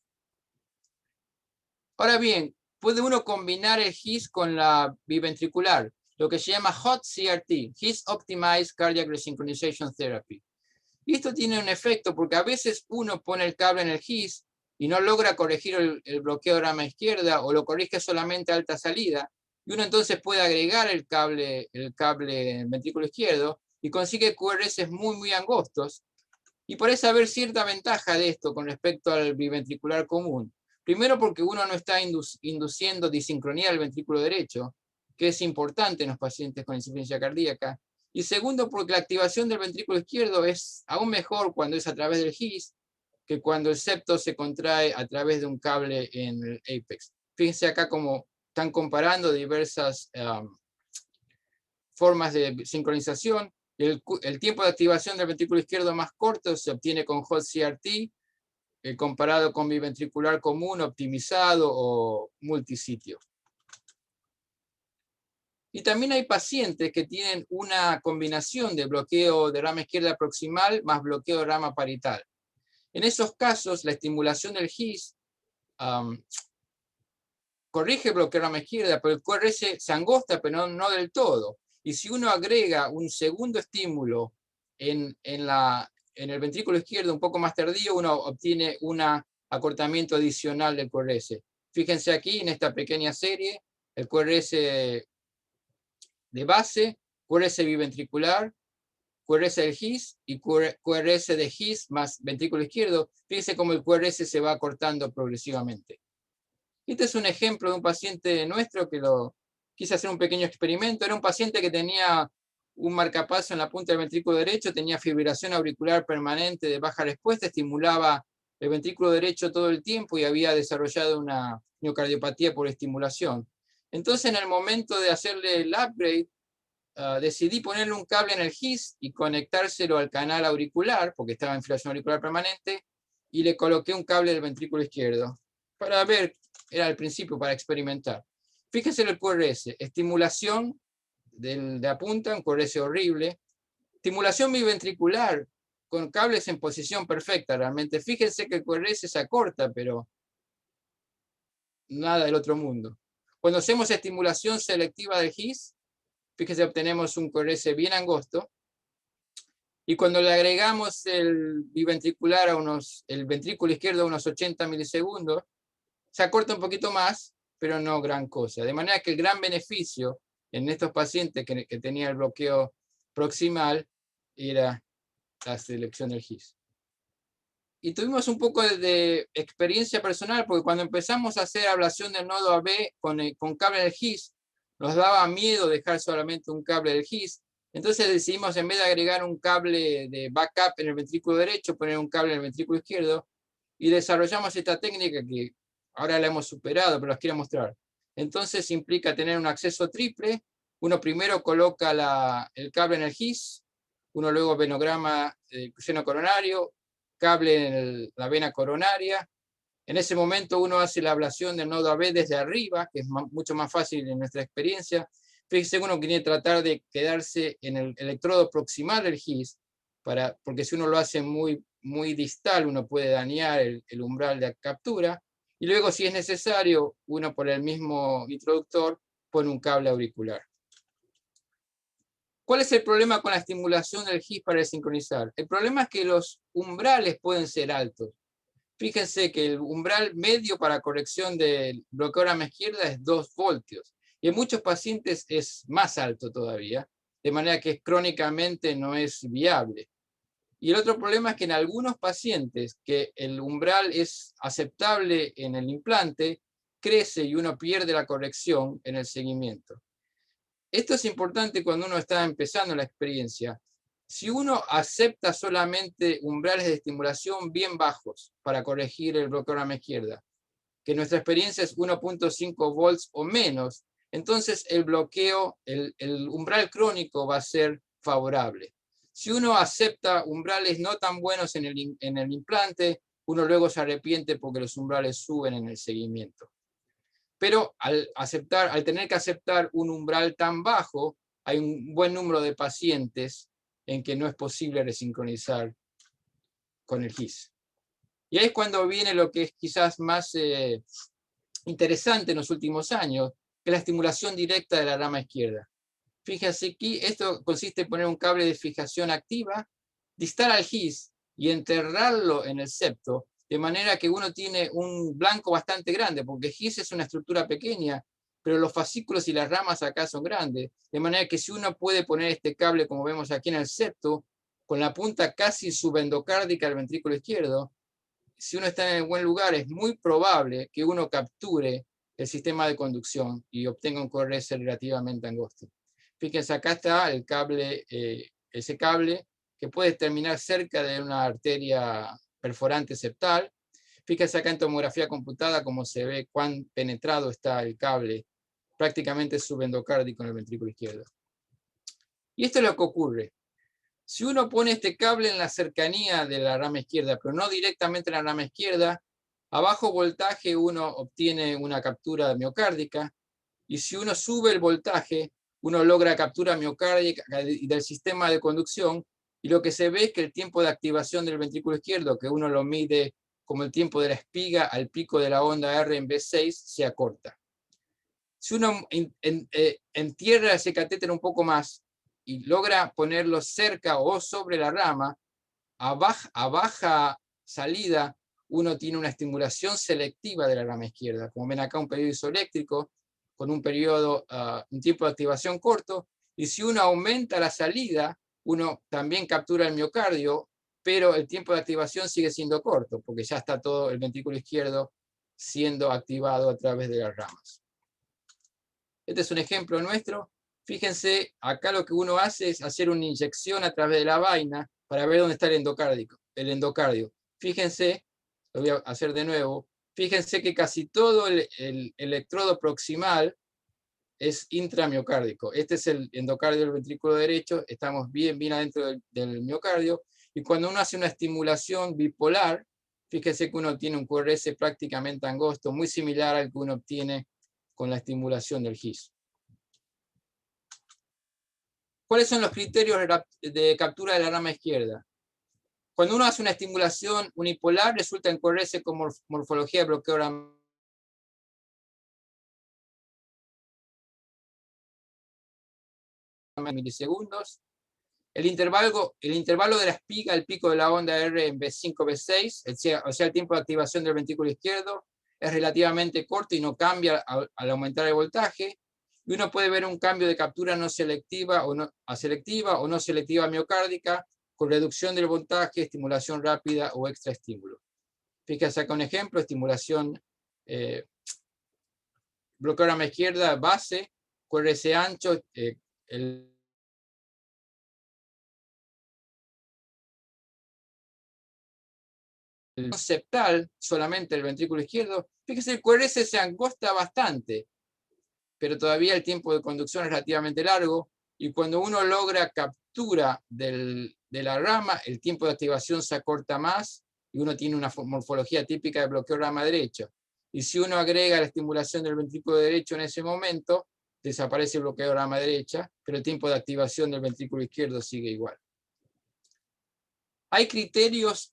Ahora bien, puede uno combinar el GIS con la biventricular, lo que se llama HOT CRT, GIS Optimized Cardiac Resynchronization Therapy. Y esto tiene un efecto porque a veces uno pone el cable en el GIS y no logra corregir el bloqueo de rama izquierda o lo corrige solamente a alta salida, y uno entonces puede agregar el cable en el ventrículo izquierdo y consigue QRS muy angostos, y parece haber cierta ventaja de esto con respecto al biventricular común. Primero porque uno no está induciendo disincronía del ventrículo derecho, que es importante en los pacientes con insuficiencia cardíaca, y segundo porque la activación del ventrículo izquierdo es aún mejor cuando es a través del GIS que cuando el septo se contrae a través de un cable en el apex. Fíjense acá cómo están comparando diversas formas de sincronización. El tiempo de activación del ventrículo izquierdo más corto se obtiene con HOT CRT, comparado con biventricular común, optimizado o multisitio. Y también hay pacientes que tienen una combinación de bloqueo de rama izquierda proximal más bloqueo de rama parietal. En esos casos, la estimulación del GIS corrige el bloqueo de rama izquierda, pero el QRS se angosta, pero no del todo. Y si uno agrega un segundo estímulo en el ventrículo izquierdo un poco más tardío, uno obtiene un acortamiento adicional del QRS. Fíjense aquí en esta pequeña serie, el QRS de base, QRS biventricular, QRS del GIS y QRS de GIS más ventrículo izquierdo. Fíjense cómo el QRS se va acortando progresivamente. Este es un ejemplo de un paciente nuestro que quise hacer un pequeño experimento. Era un paciente que tenía un marcapaso en la punta del ventrículo derecho, tenía fibrilación auricular permanente de baja respuesta, estimulaba el ventrículo derecho todo el tiempo y había desarrollado una miocardiopatía por estimulación. Entonces, en el momento de hacerle el upgrade, decidí ponerle un cable en el GIS y conectárselo al canal auricular, porque estaba en fibrilación auricular permanente, y le coloqué un cable del ventrículo izquierdo, para ver, era al principio para experimentar. Fíjense el QRS, estimulación de la punta, un QRS horrible, estimulación biventricular, con cables en posición perfecta realmente. Fíjense que el QRS se acorta, pero nada del otro mundo. Cuando hacemos estimulación selectiva del GIS, fíjense, obtenemos un QRS bien angosto. Y cuando le agregamos el biventricular el ventrículo izquierdo a unos 80 milisegundos, se acorta un poquito más, pero no gran cosa. De manera que el gran beneficio en estos pacientes que tenían el bloqueo proximal era la selección del GIS. Y tuvimos un poco de experiencia personal, porque cuando empezamos a hacer ablación del nodo AB con cable del GIS, nos daba miedo dejar solamente un cable del GIS. Entonces decidimos, en vez de agregar un cable de backup en el ventrículo derecho, poner un cable en el ventrículo izquierdo, y desarrollamos esta técnica que ahora la hemos superado, pero las quiero mostrar. Entonces implica tener un acceso triple. Uno primero coloca el cable en el GIS, uno luego venograma el seno coronario, cable en la vena coronaria. En ese momento uno hace la ablación del nodo AB desde arriba, que es mucho más fácil en nuestra experiencia. Fíjese, uno quiere tratar de quedarse en el electrodo proximal del GIS, porque si uno lo hace muy distal, uno puede dañar el umbral de captura. Y luego, si es necesario, uno por el mismo introductor pone un cable auricular. ¿Cuál es el problema con la estimulación del GIS para sincronizar? El problema es que los umbrales pueden ser altos. Fíjense que el umbral medio para corrección del bloqueo de rama izquierda es 2 voltios. Y en muchos pacientes es más alto todavía, de manera que crónicamente no es viable. Y el otro problema es que en algunos pacientes que el umbral es aceptable en el implante, crece y uno pierde la corrección en el seguimiento. Esto es importante cuando uno está empezando la experiencia. Si uno acepta solamente umbrales de estimulación bien bajos para corregir el bloqueo de rama izquierda, que nuestra experiencia es 1.5 volts o menos, entonces el bloqueo, el umbral crónico va a ser favorable. Si uno acepta umbrales no tan buenos en el implante, uno luego se arrepiente porque los umbrales suben en el seguimiento. Pero al tener que aceptar un umbral tan bajo, hay un buen número de pacientes en que no es posible resincronizar con el GIS. Y ahí es cuando viene lo que es quizás más interesante en los últimos años, que es la estimulación directa de la rama izquierda. Fíjense aquí, esto consiste en poner un cable de fijación activa, distal al GIS y enterrarlo en el septo, de manera que uno tiene un blanco bastante grande, porque el GIS es una estructura pequeña, pero los fascículos y las ramas acá son grandes, de manera que si uno puede poner este cable, como vemos aquí en el septo, con la punta casi subendocárdica del ventrículo izquierdo, si uno está en el buen lugar, es muy probable que uno capture el sistema de conducción y obtenga un QRS relativamente angosto. Fíjense, acá está el cable, ese cable que puede terminar cerca de una arteria perforante septal. Fíjense acá en tomografía computada cómo se ve cuán penetrado está el cable, prácticamente subendocárdico en el ventrículo izquierdo. Y esto es lo que ocurre. Si uno pone este cable en la cercanía de la rama izquierda, pero no directamente en la rama izquierda, a bajo voltaje uno obtiene una captura miocárdica, y si uno sube el voltaje, uno logra captura miocárdica del sistema de conducción, y lo que se ve es que el tiempo de activación del ventrículo izquierdo, que uno lo mide como el tiempo de la espiga al pico de la onda R en V6, se acorta. Si uno entierra ese catéter un poco más y logra ponerlo cerca o sobre la rama, a baja salida, uno tiene una estimulación selectiva de la rama izquierda. Como ven acá, un periodo isoeléctrico con un tiempo de activación corto, y si uno aumenta la salida, uno también captura el miocardio, pero el tiempo de activación sigue siendo corto, porque ya está todo el ventrículo izquierdo siendo activado a través de las ramas. Este es un ejemplo nuestro. Fíjense, acá lo que uno hace es hacer una inyección a través de la vaina para ver dónde está el endocardio. Fíjense, lo voy a hacer de nuevo. Fíjense que casi todo el electrodo proximal es intramiocárdico. Este es el endocardio del ventrículo derecho. Estamos bien adentro del miocardio. Y cuando uno hace una estimulación bipolar, fíjense que uno tiene un QRS prácticamente angosto, muy similar al que uno obtiene con la estimulación del GIS. ¿Cuáles son los criterios de captura de la rama izquierda? Cuando uno hace una estimulación unipolar, resulta en QRS con morfología de bloqueo rama milisegundos. El intervalo de la espiga al pico de la onda R en V5, V6, o sea, el tiempo de activación del ventrículo izquierdo, es relativamente corto y no cambia al aumentar el voltaje. Y uno puede ver un cambio de captura no selectiva o no selectiva miocárdica, con reducción del voltaje, estimulación rápida o extra estímulo. Fíjense acá un ejemplo: estimulación bloqueo rama izquierda, base, QRS ancho, el septal, solamente el ventrículo izquierdo. Fíjense, el QRS se angosta bastante, pero todavía el tiempo de conducción es relativamente largo, y cuando uno logra captura de la rama, el tiempo de activación se acorta más, y uno tiene una morfología típica de bloqueo rama derecha. Y si uno agrega la estimulación del ventrículo derecho en ese momento, desaparece el bloqueo rama derecha, pero el tiempo de activación del ventrículo izquierdo sigue igual. Hay criterios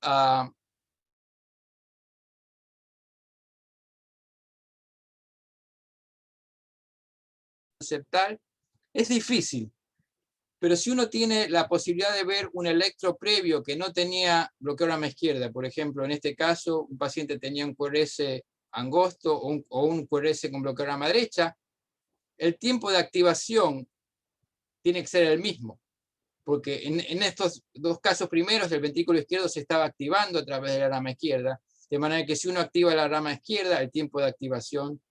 septal. Es difícil, pero si uno tiene la posibilidad de ver un electro previo que no tenía bloqueo rama izquierda, por ejemplo, en este caso, un paciente tenía un QRS angosto o un QRS con bloqueo rama derecha, el tiempo de activación tiene que ser el mismo, porque en estos dos casos primeros el ventrículo izquierdo se estaba activando a través de la rama izquierda, de manera que si uno activa la rama izquierda, el tiempo de activación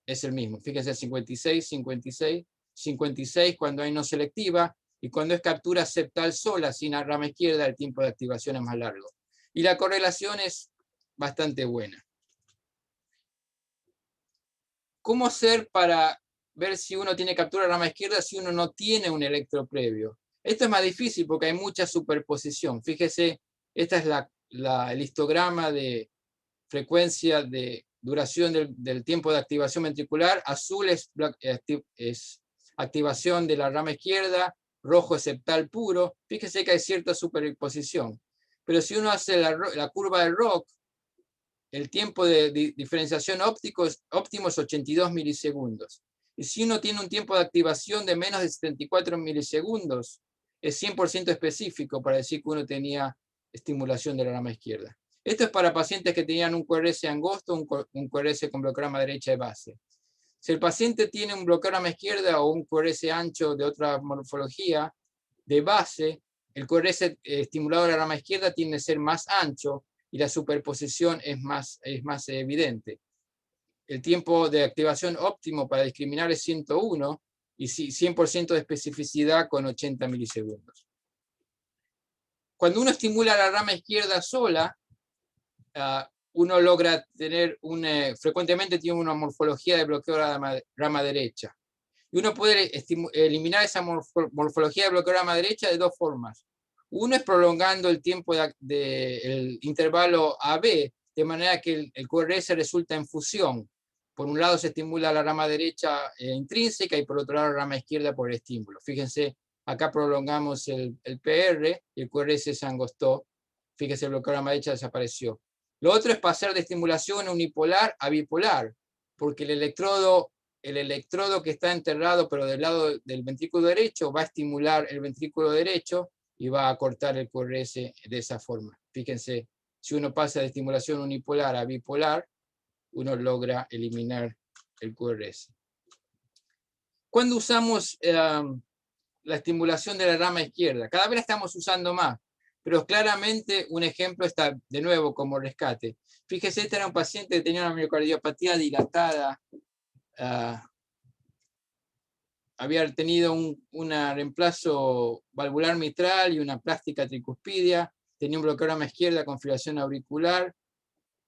es el mismo. Fíjense, 56, 56, 56 cuando hay no selectiva, y cuando es captura septal sola, sin la rama izquierda, el tiempo de activación es más largo. Y la correlación es bastante buena. ¿Cómo hacer para ver si uno tiene captura de rama izquierda si uno no tiene un electro previo. Esto es más difícil porque hay mucha superposición. Fíjese, esta es el histograma de frecuencia de duración del tiempo de activación ventricular. Azul es activación de la rama izquierda, rojo es septal puro. Fíjese que hay cierta superposición. Pero si uno hace la curva de ROC, el tiempo de diferenciación óptimo es 82 milisegundos. Y si uno tiene un tiempo de activación de menos de 74 milisegundos, es 100% específico para decir que uno tenía estimulación de la rama izquierda. Esto es para pacientes que tenían un QRS angosto, un QRS con bloqueo rama derecha de base. Si el paciente tiene un bloqueo rama izquierda o un QRS ancho de otra morfología de base, el QRS estimulado de la rama izquierda tiende a ser más ancho y la superposición es más evidente. El tiempo de activación óptimo para discriminar es 101 y 100% de especificidad con 80 milisegundos. Cuando uno estimula la rama izquierda sola, uno logra tener frecuentemente tiene una morfología de bloqueo de rama derecha. Y uno puede eliminar esa morfología de bloqueo de rama derecha de dos formas. Uno es prolongando el tiempo del intervalo AB, de manera que el QRS resulta en fusión. Por un lado se estimula la rama derecha intrínseca y por otro lado la rama izquierda por el estímulo. Fíjense, acá prolongamos el PR y el QRS se angostó. Fíjense, el bloqueo de rama derecha desapareció. Lo otro es pasar de estimulación unipolar a bipolar, porque el electrodo que está enterrado pero del lado del ventrículo derecho va a estimular el ventrículo derecho y va a cortar el QRS de esa forma. Fíjense, si uno pasa de estimulación unipolar a bipolar, uno logra eliminar el QRS. ¿Cuándo usamos la estimulación de la rama izquierda? Cada vez la estamos usando más, pero claramente un ejemplo está de nuevo como rescate. Fíjese, este era un paciente que tenía una miocardiopatía dilatada, había tenido un reemplazo valvular mitral y una plástica tricuspidia, tenía un bloqueo de rama izquierda con fibrilación auricular,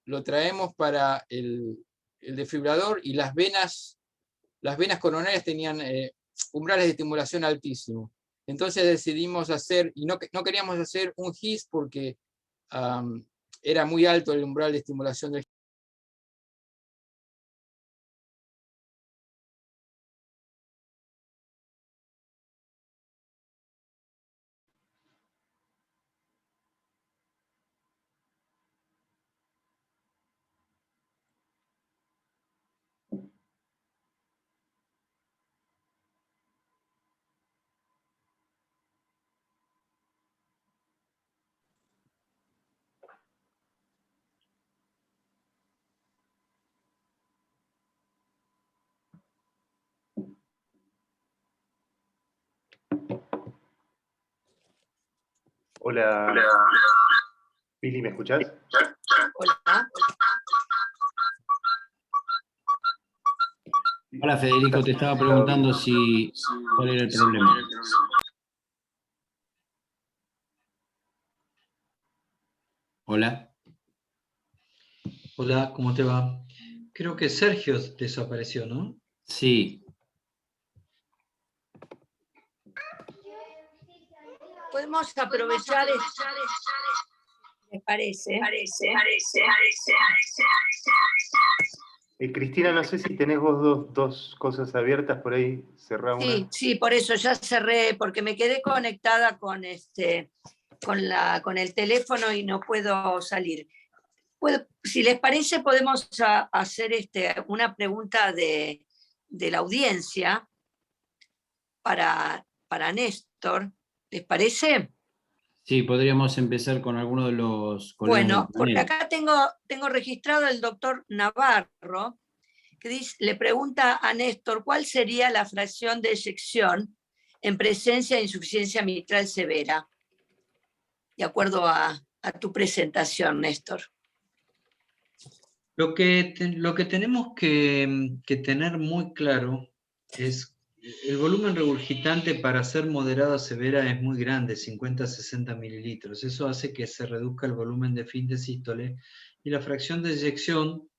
lo traemos para el desfibrilador y las venas coronarias tenían umbrales de estimulación altísimos. Entonces decidimos hacer, y no queríamos hacer un HIS porque era muy alto el umbral de estimulación del Hola. Pili, ¿me escuchás? Hola. Hola Federico, te estaba preguntando cuál era el problema. Hola. Hola, ¿cómo te va? Creo que Sergio desapareció, ¿no? Sí. Podemos aprovechar, me parece. Cristina, no sé si tenés vos dos cosas abiertas por ahí, cerrá una. Sí, por eso ya cerré, porque me quedé conectada con el teléfono y no puedo salir. Si les parece, podemos hacer una pregunta de la audiencia para Néstor. ¿Les parece? Sí, podríamos empezar con alguno de los colegas. Bueno, porque acá tengo registrado el doctor Navarro, que le pregunta a Néstor cuál sería la fracción de eyección en presencia de insuficiencia mitral severa, de acuerdo a tu presentación, Néstor. Lo que tenemos que tener muy claro es el volumen regurgitante para ser moderada severa es muy grande, 50-60 mililitros. Eso hace que se reduzca el volumen de fin de sístole y la fracción de eyección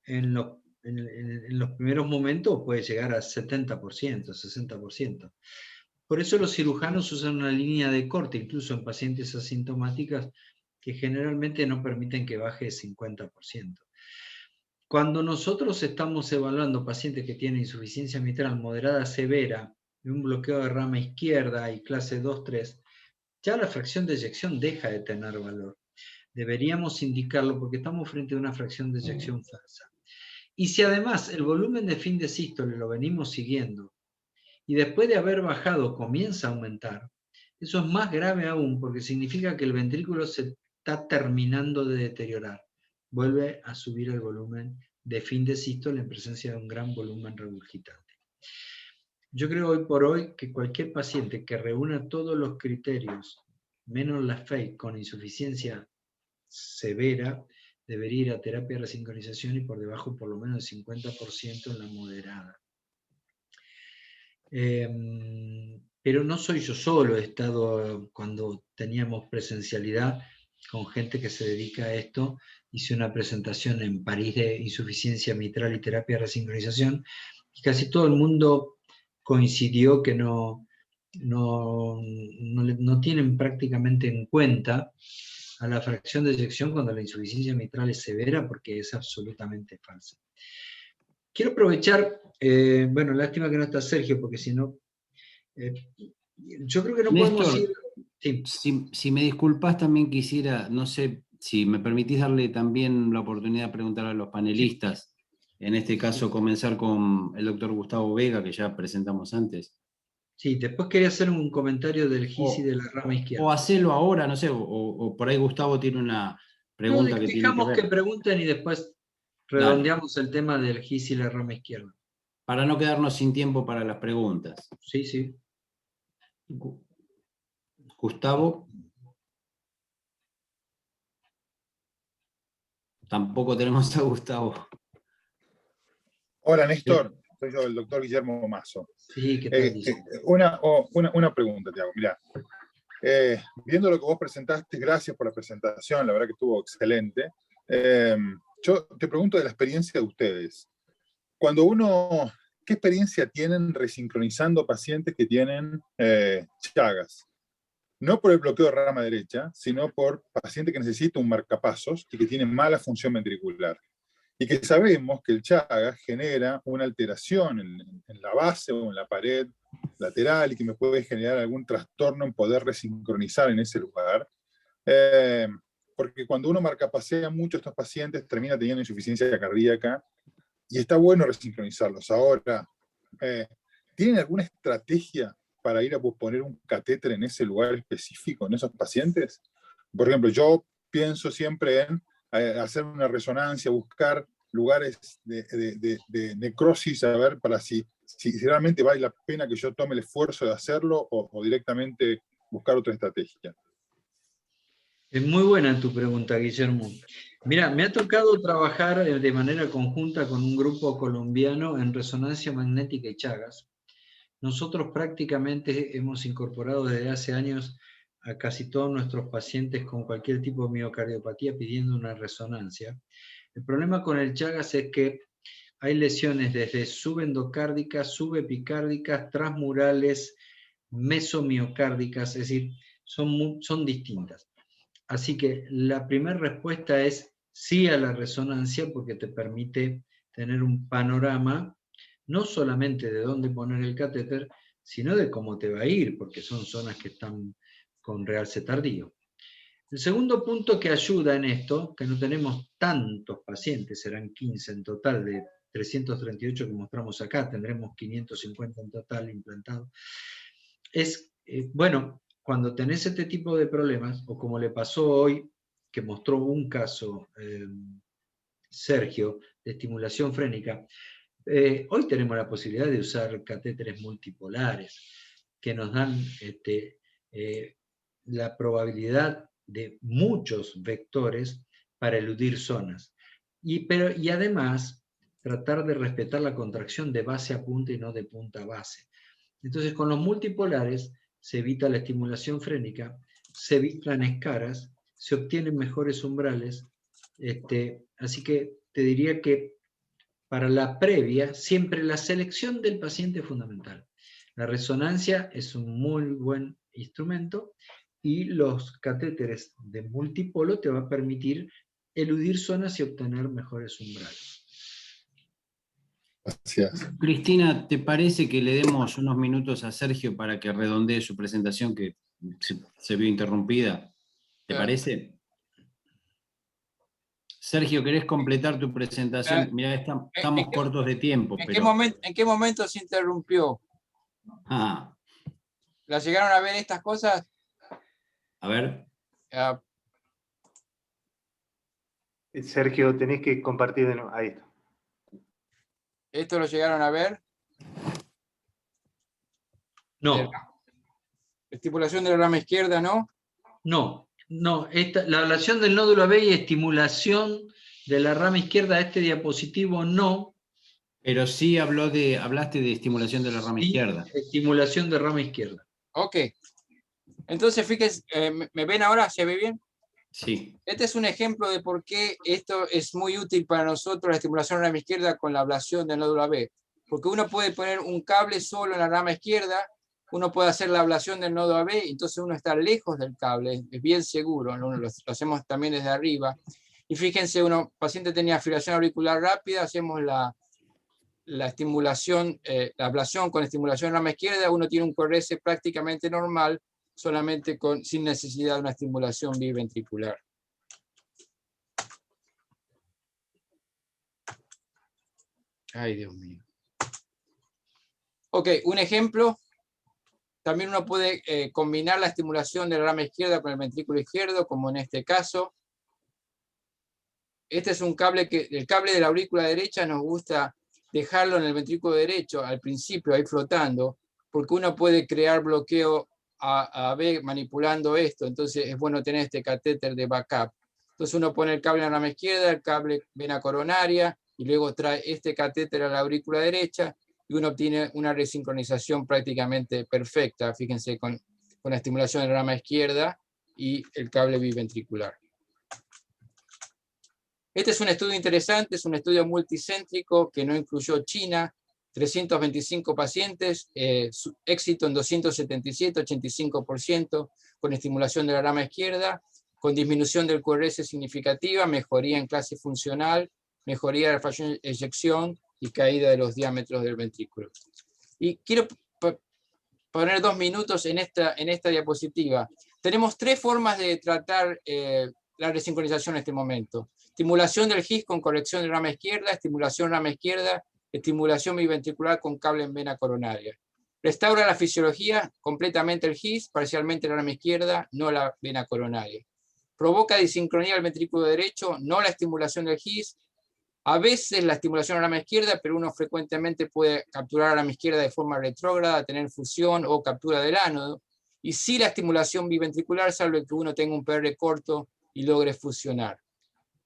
en los en los primeros momentos puede llegar a 70%, 60%. Por eso los cirujanos usan una línea de corte, incluso en pacientes asintomáticas, que generalmente no permiten que baje el 50%. Cuando nosotros estamos evaluando pacientes que tienen insuficiencia mitral moderada severa, y un bloqueo de rama izquierda y clase 2-3, ya la fracción de eyección deja de tener valor. Deberíamos indicarlo porque estamos frente a una fracción de eyección falsa. Y si además el volumen de fin de sístole lo venimos siguiendo, y después de haber bajado comienza a aumentar, eso es más grave aún porque significa que el ventrículo se está terminando de deteriorar. Vuelve a subir el volumen de fin de sístole en presencia de un gran volumen regurgitante. Yo creo hoy por hoy que cualquier paciente que reúna todos los criterios, menos la FAKE, con insuficiencia severa, debería ir a terapia de resincronización y por debajo por lo menos del 50% en la moderada. Pero no soy yo solo, he estado, cuando teníamos presencialidad con gente que se dedica a esto, hice una presentación en París de insuficiencia mitral y terapia de resincronización, y casi todo el mundo coincidió que no tienen prácticamente en cuenta a la fracción de eyección cuando la insuficiencia mitral es severa, porque es absolutamente falsa. Quiero aprovechar, bueno, lástima que no está Sergio, porque si no, yo creo que no Néstor, podemos ir... Sí. si me disculpas, también quisiera, no sé, si me permitís darle también la oportunidad de preguntar a los panelistas, en este caso comenzar con el doctor Gustavo Vega, que ya presentamos antes. Sí, después quería hacer un comentario del GISI de la rama izquierda. O hacerlo ahora, no sé, o por ahí Gustavo tiene una pregunta que tiene que ver. Dejamos que pregunten y después redondeamos el tema del GISI y la rama izquierda. Para no quedarnos sin tiempo para las preguntas. Sí, sí. Gustavo. Tampoco tenemos a Gustavo. Hola, Néstor. Soy yo, el doctor Guillermo Mazo. Sí, ¿qué tal, Guillermo? Una pregunta te hago. Mirá, viendo lo que vos presentaste, gracias por la presentación, la verdad que estuvo excelente. Yo te pregunto de la experiencia de ustedes. ¿Qué experiencia tienen resincronizando pacientes que tienen Chagas? No por el bloqueo de rama derecha, sino por paciente que necesita un marcapasos y que tiene mala función ventricular. Y que sabemos que el Chagas genera una alteración en la base o en la pared lateral y que me puede generar algún trastorno en poder resincronizar en ese lugar. Porque cuando uno marcapasea mucho a estos pacientes, termina teniendo insuficiencia cardíaca y está bueno resincronizarlos. Ahora, ¿tienen alguna estrategia para ir a poner un catéter en ese lugar específico, en esos pacientes? Por ejemplo, yo pienso siempre en hacer una resonancia, buscar lugares de necrosis, a ver para si realmente vale la pena que yo tome el esfuerzo de hacerlo o directamente buscar otra estrategia. Es muy buena tu pregunta, Guillermo. Mira, me ha tocado trabajar de manera conjunta con un grupo colombiano en resonancia magnética y Chagas. Nosotros prácticamente hemos incorporado desde hace años a casi todos nuestros pacientes con cualquier tipo de miocardiopatía pidiendo una resonancia. El problema con el Chagas es que hay lesiones desde subendocárdicas, subepicárdicas, transmurales, mesomiocárdicas, es decir, son distintas. Así que la primera respuesta es sí a la resonancia porque te permite tener un panorama no solamente de dónde poner el catéter, sino de cómo te va a ir, porque son zonas que están con realce tardío. El segundo punto que ayuda en esto, que no tenemos tantos pacientes, serán 15 en total, de 338 que mostramos acá, tendremos 550 en total implantados, es, bueno, cuando tenés este tipo de problemas, o como le pasó hoy, que mostró un caso, Sergio, de estimulación frénica, hoy tenemos la posibilidad de usar catéteres multipolares que nos dan la probabilidad de muchos vectores para eludir zonas. Y además, tratar de respetar la contracción de base a punta y no de punta a base. Entonces, con los multipolares se evita la estimulación frénica, se evitan escaras, se obtienen mejores umbrales. Así que te diría que para la previa, siempre la selección del paciente es fundamental. La resonancia es un muy buen instrumento y los catéteres de multipolo te va a permitir eludir zonas y obtener mejores umbrales. Gracias. Cristina, ¿te parece que le demos unos minutos a Sergio para que redondee su presentación que se vio interrumpida? ¿Te parece? Sergio, ¿querés completar tu presentación? Mirá, estamos cortos de tiempo. ¿En qué momento se interrumpió? Ah, ¿La llegaron a ver estas cosas? a ver. Sergio, tenés que compartir de nuevo. Ahí está. ¿Esto lo llegaron a ver? No. Estimulación de la rama izquierda, ¿no? No. La ablación del nódulo AB y estimulación de la rama izquierda a este diapositivo no. Pero sí hablaste de estimulación de la rama izquierda. Estimulación de rama izquierda. Ok. Entonces, fíjense, ¿me ven ahora? ¿Se ve bien? Sí. Este es un ejemplo de por qué esto es muy útil para nosotros, la estimulación de la rama izquierda con la ablación del nódulo AB. Porque uno puede poner un cable solo en la rama izquierda, uno puede hacer la ablación del nodo AB, entonces uno está lejos del cable, es bien seguro, ¿no? Lo hacemos también desde arriba. Y fíjense, paciente tenía fibrilación auricular rápida, hacemos la estimulación, la ablación con estimulación de rama izquierda, uno tiene un QRS prácticamente normal, solamente sin necesidad de una estimulación biventricular. Ay, Dios mío. Ok, un ejemplo. También uno puede combinar la estimulación de la rama izquierda con el ventrículo izquierdo, como en este caso. Este es un cable el cable de la aurícula derecha nos gusta dejarlo en el ventrículo derecho al principio, ahí flotando, porque uno puede crear bloqueo AB manipulando esto, entonces es bueno tener este catéter de backup. Entonces uno pone el cable en la rama izquierda, el cable vena coronaria, y luego trae este catéter a la aurícula derecha, y uno obtiene una resincronización prácticamente perfecta, fíjense, con la estimulación de la rama izquierda y el cable biventricular. Este es un estudio interesante, es un estudio multicéntrico que no incluyó China, 325 pacientes, éxito en 277, 85%, con estimulación de la rama izquierda, con disminución del QRS significativa, mejoría en clase funcional, mejoría de la fracción de eyección y caída de los diámetros del ventrículo. Y quiero poner 2 minutos en esta diapositiva. Tenemos 3 formas de tratar la resincronización en este momento. Estimulación del GIS con corrección de rama izquierda, estimulación rama izquierda, estimulación biventricular con cable en vena coronaria. Restaura la fisiología completamente el GIS, parcialmente la rama izquierda, no la vena coronaria. Provoca disincronía del ventrículo derecho, no la estimulación del GIS. A veces la estimulación a la rama izquierda, pero uno frecuentemente puede capturar a la rama izquierda de forma retrógrada, tener fusión o captura del ánodo. Y sí la estimulación biventricular, salvo que uno tenga un PR corto y logre fusionar.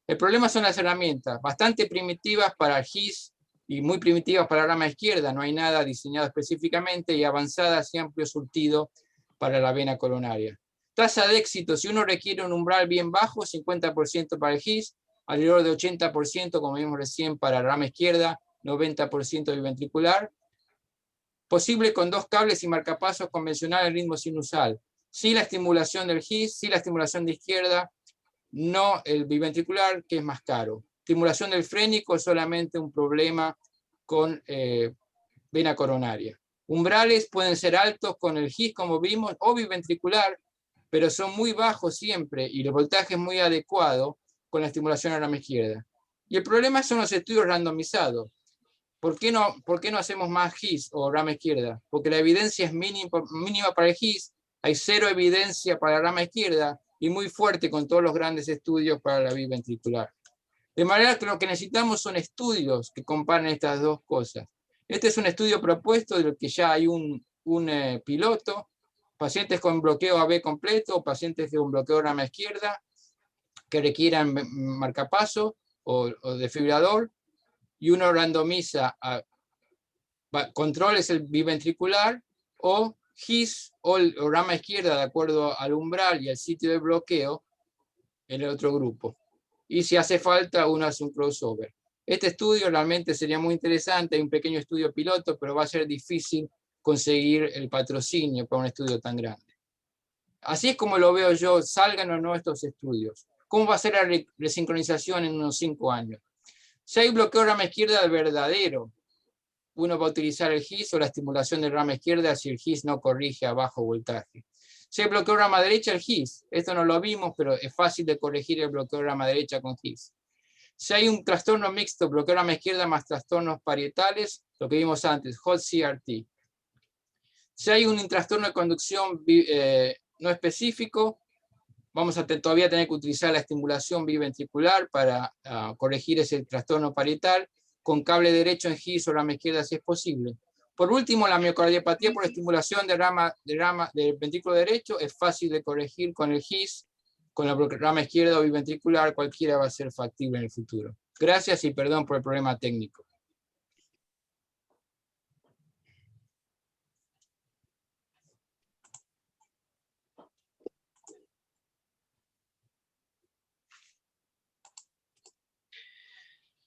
El problema son las herramientas, bastante primitivas para el GIS y muy primitivas para la rama izquierda, no hay nada diseñado específicamente, y avanzadas y amplio surtido para la vena coronaria. Tasa de éxito, si uno requiere un umbral bien bajo, 50% para el GIS, alrededor de 80%, como vimos recién, para la rama izquierda, 90% biventricular. Posible con 2 cables y marcapasos convencional en ritmo sinusal. Sí la estimulación del GIS, sí la estimulación de izquierda, no el biventricular, que es más caro. Estimulación del frénico es solamente un problema con vena coronaria. Umbrales pueden ser altos con el GIS, como vimos, o biventricular, pero son muy bajos siempre y el voltaje es muy adecuado con la estimulación a la rama izquierda. Y el problema son los estudios randomizados. ¿Por qué no hacemos más GIS o rama izquierda? Porque la evidencia es mínima para el GIS, hay 0 evidencia para la rama izquierda, y muy fuerte con todos los grandes estudios para la biventricular. De manera que lo que necesitamos son estudios que comparen estas 2 cosas. Este es un estudio propuesto de lo que ya hay un piloto, pacientes con bloqueo AB completo, pacientes con bloqueo rama izquierda, que requieran marcapaso o desfibrilador, y uno randomiza controles el biventricular o GIS o rama izquierda de acuerdo al umbral y al sitio de bloqueo en el otro grupo. Y si hace falta, uno hace un crossover. Este estudio realmente sería muy interesante, hay un pequeño estudio piloto, pero va a ser difícil conseguir el patrocinio para un estudio tan grande. Así es como lo veo yo, salgan o no estos estudios. ¿Cómo va a ser la resincronización en unos 5 años? Si hay bloqueo de rama izquierda verdadero, uno va a utilizar el GIS o la estimulación de rama izquierda si el GIS no corrige a bajo voltaje. Si hay bloqueo de rama derecha, el GIS. Esto no lo vimos, pero es fácil de corregir el bloqueo de rama derecha con GIS. Si hay un trastorno mixto, bloqueo de rama izquierda más trastornos parietales, lo que vimos antes, HOT CRT. Si hay un trastorno de conducción no específico, vamos a todavía tener que utilizar la estimulación biventricular para corregir ese trastorno parietal, con cable derecho en GIS o rama izquierda si es posible. Por último, la miocardiopatía por estimulación del ventrículo derecho es fácil de corregir con el GIS, con la rama izquierda o biventricular, cualquiera va a ser factible en el futuro. Gracias y perdón por el problema técnico.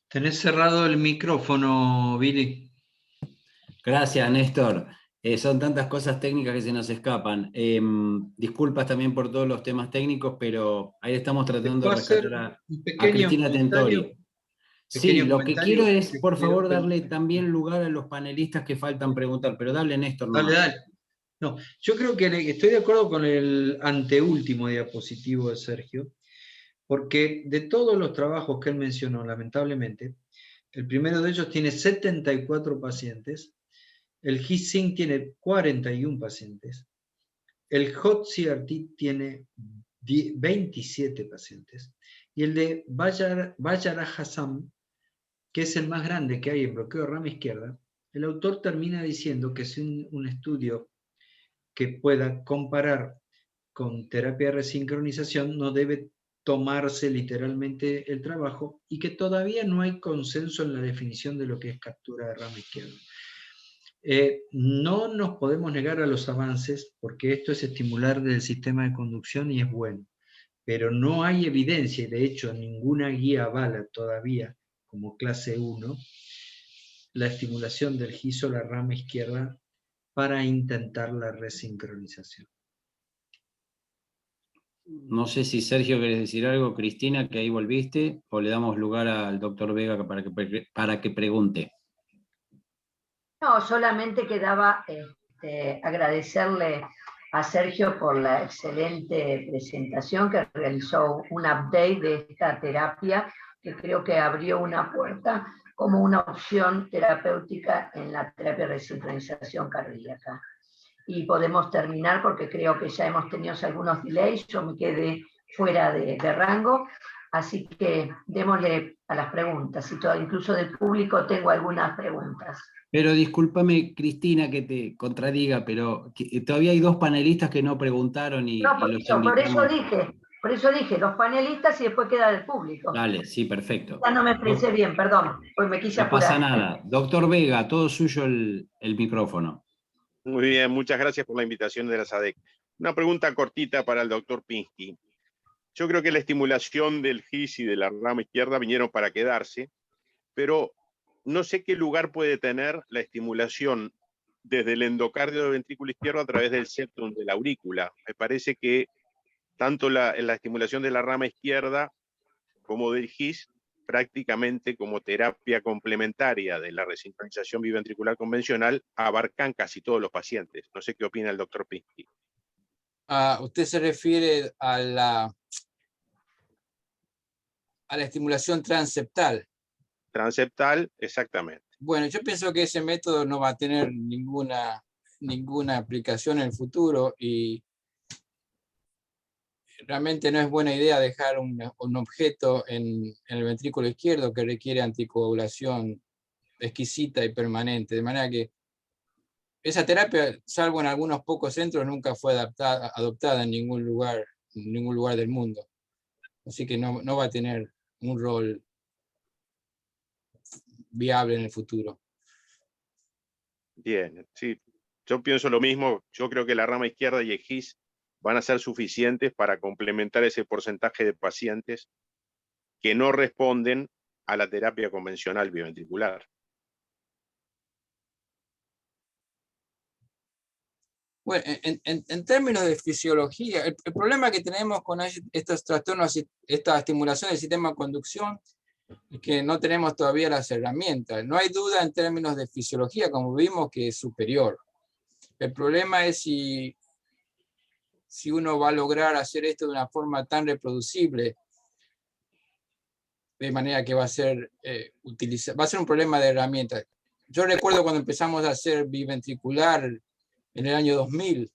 Tenés cerrado el micrófono, Billy. Gracias, Néstor. Son tantas cosas técnicas que se nos escapan. Disculpas también por todos los temas técnicos, pero ahí estamos tratando de rescatar a Cristina Tentori. Sí, lo que quiero es, por favor, darle también lugar a los panelistas que faltan preguntar, pero dale, Néstor. Dale. No, yo creo que estoy de acuerdo con el anteúltimo diapositivo de Sergio, porque de todos los trabajos que él mencionó, lamentablemente, el primero de ellos tiene 74 pacientes, el GIS-SYNC tiene 41 pacientes, el HOT CRT tiene 27 pacientes, y el de Bajara-Hassam, que es el más grande que hay en bloqueo de rama izquierda, el autor termina diciendo que es un estudio que pueda comparar con terapia de resincronización no debe tomarse literalmente el trabajo y que todavía no hay consenso en la definición de lo que es captura de rama izquierda. No nos podemos negar a los avances porque esto es estimular del sistema de conducción y es bueno, pero no hay evidencia y de hecho ninguna guía avala todavía como clase 1 la estimulación del GIS o la rama izquierda para intentar la resincronización. No sé si Sergio querés decir algo, Cristina, que ahí volviste, o le damos lugar al doctor Vega para que pregunte. No, solamente quedaba agradecerle a Sergio por la excelente presentación que realizó, un update de esta terapia que creo que abrió una puerta como una opción terapéutica en la terapia de resincronización cardíaca. Y podemos terminar porque creo que ya hemos tenido algunos delays, yo me quedé fuera de rango, así que démosle a las preguntas, y incluso del público tengo algunas preguntas. Pero discúlpame, Cristina, que te contradiga, pero todavía hay 2 panelistas que no preguntaron y los invitamos. Por eso dije, los panelistas y después queda el público. Dale, sí, perfecto. Ya no me expresé bien, perdón, pues me quise apurar. No pasa nada. Doctor Vega, todo suyo el micrófono. Muy bien, muchas gracias por la invitación de la SADC. Una pregunta cortita para el doctor Pinsky. Yo creo que la estimulación del GIS y de la rama izquierda vinieron para quedarse, pero no sé qué lugar puede tener la estimulación desde el endocardio del ventrículo izquierdo a través del septum de la aurícula. Me parece que tanto la estimulación de la rama izquierda como del GIS, prácticamente como terapia complementaria de la resincronización biventricular convencional, abarcan casi todos los pacientes. No sé qué opina el doctor Pinsky. Usted se refiere a la estimulación transeptal. Transeptal, exactamente. Bueno, yo pienso que ese método no va a tener ninguna aplicación en el futuro y realmente no es buena idea dejar un objeto en el ventrículo izquierdo que requiere anticoagulación exquisita y permanente, de manera que esa terapia, salvo en algunos pocos centros, nunca fue adoptada en ningún lugar del mundo. Así que no va a tener un rol viable en el futuro. Bien, sí, yo pienso lo mismo. Yo creo que la rama izquierda y el GIS van a ser suficientes para complementar ese porcentaje de pacientes que no responden a la terapia convencional biventricular. Bueno, en términos de fisiología, el problema que tenemos con estos trastornos, esta estimulación del sistema de conducción, es que no tenemos todavía las herramientas. No hay duda en términos de fisiología, como vimos, que es superior. El problema es si uno va a lograr hacer esto de una forma tan reproducible, de manera que va a ser un problema de herramientas. Yo recuerdo cuando empezamos a hacer biventricular en el año 2000,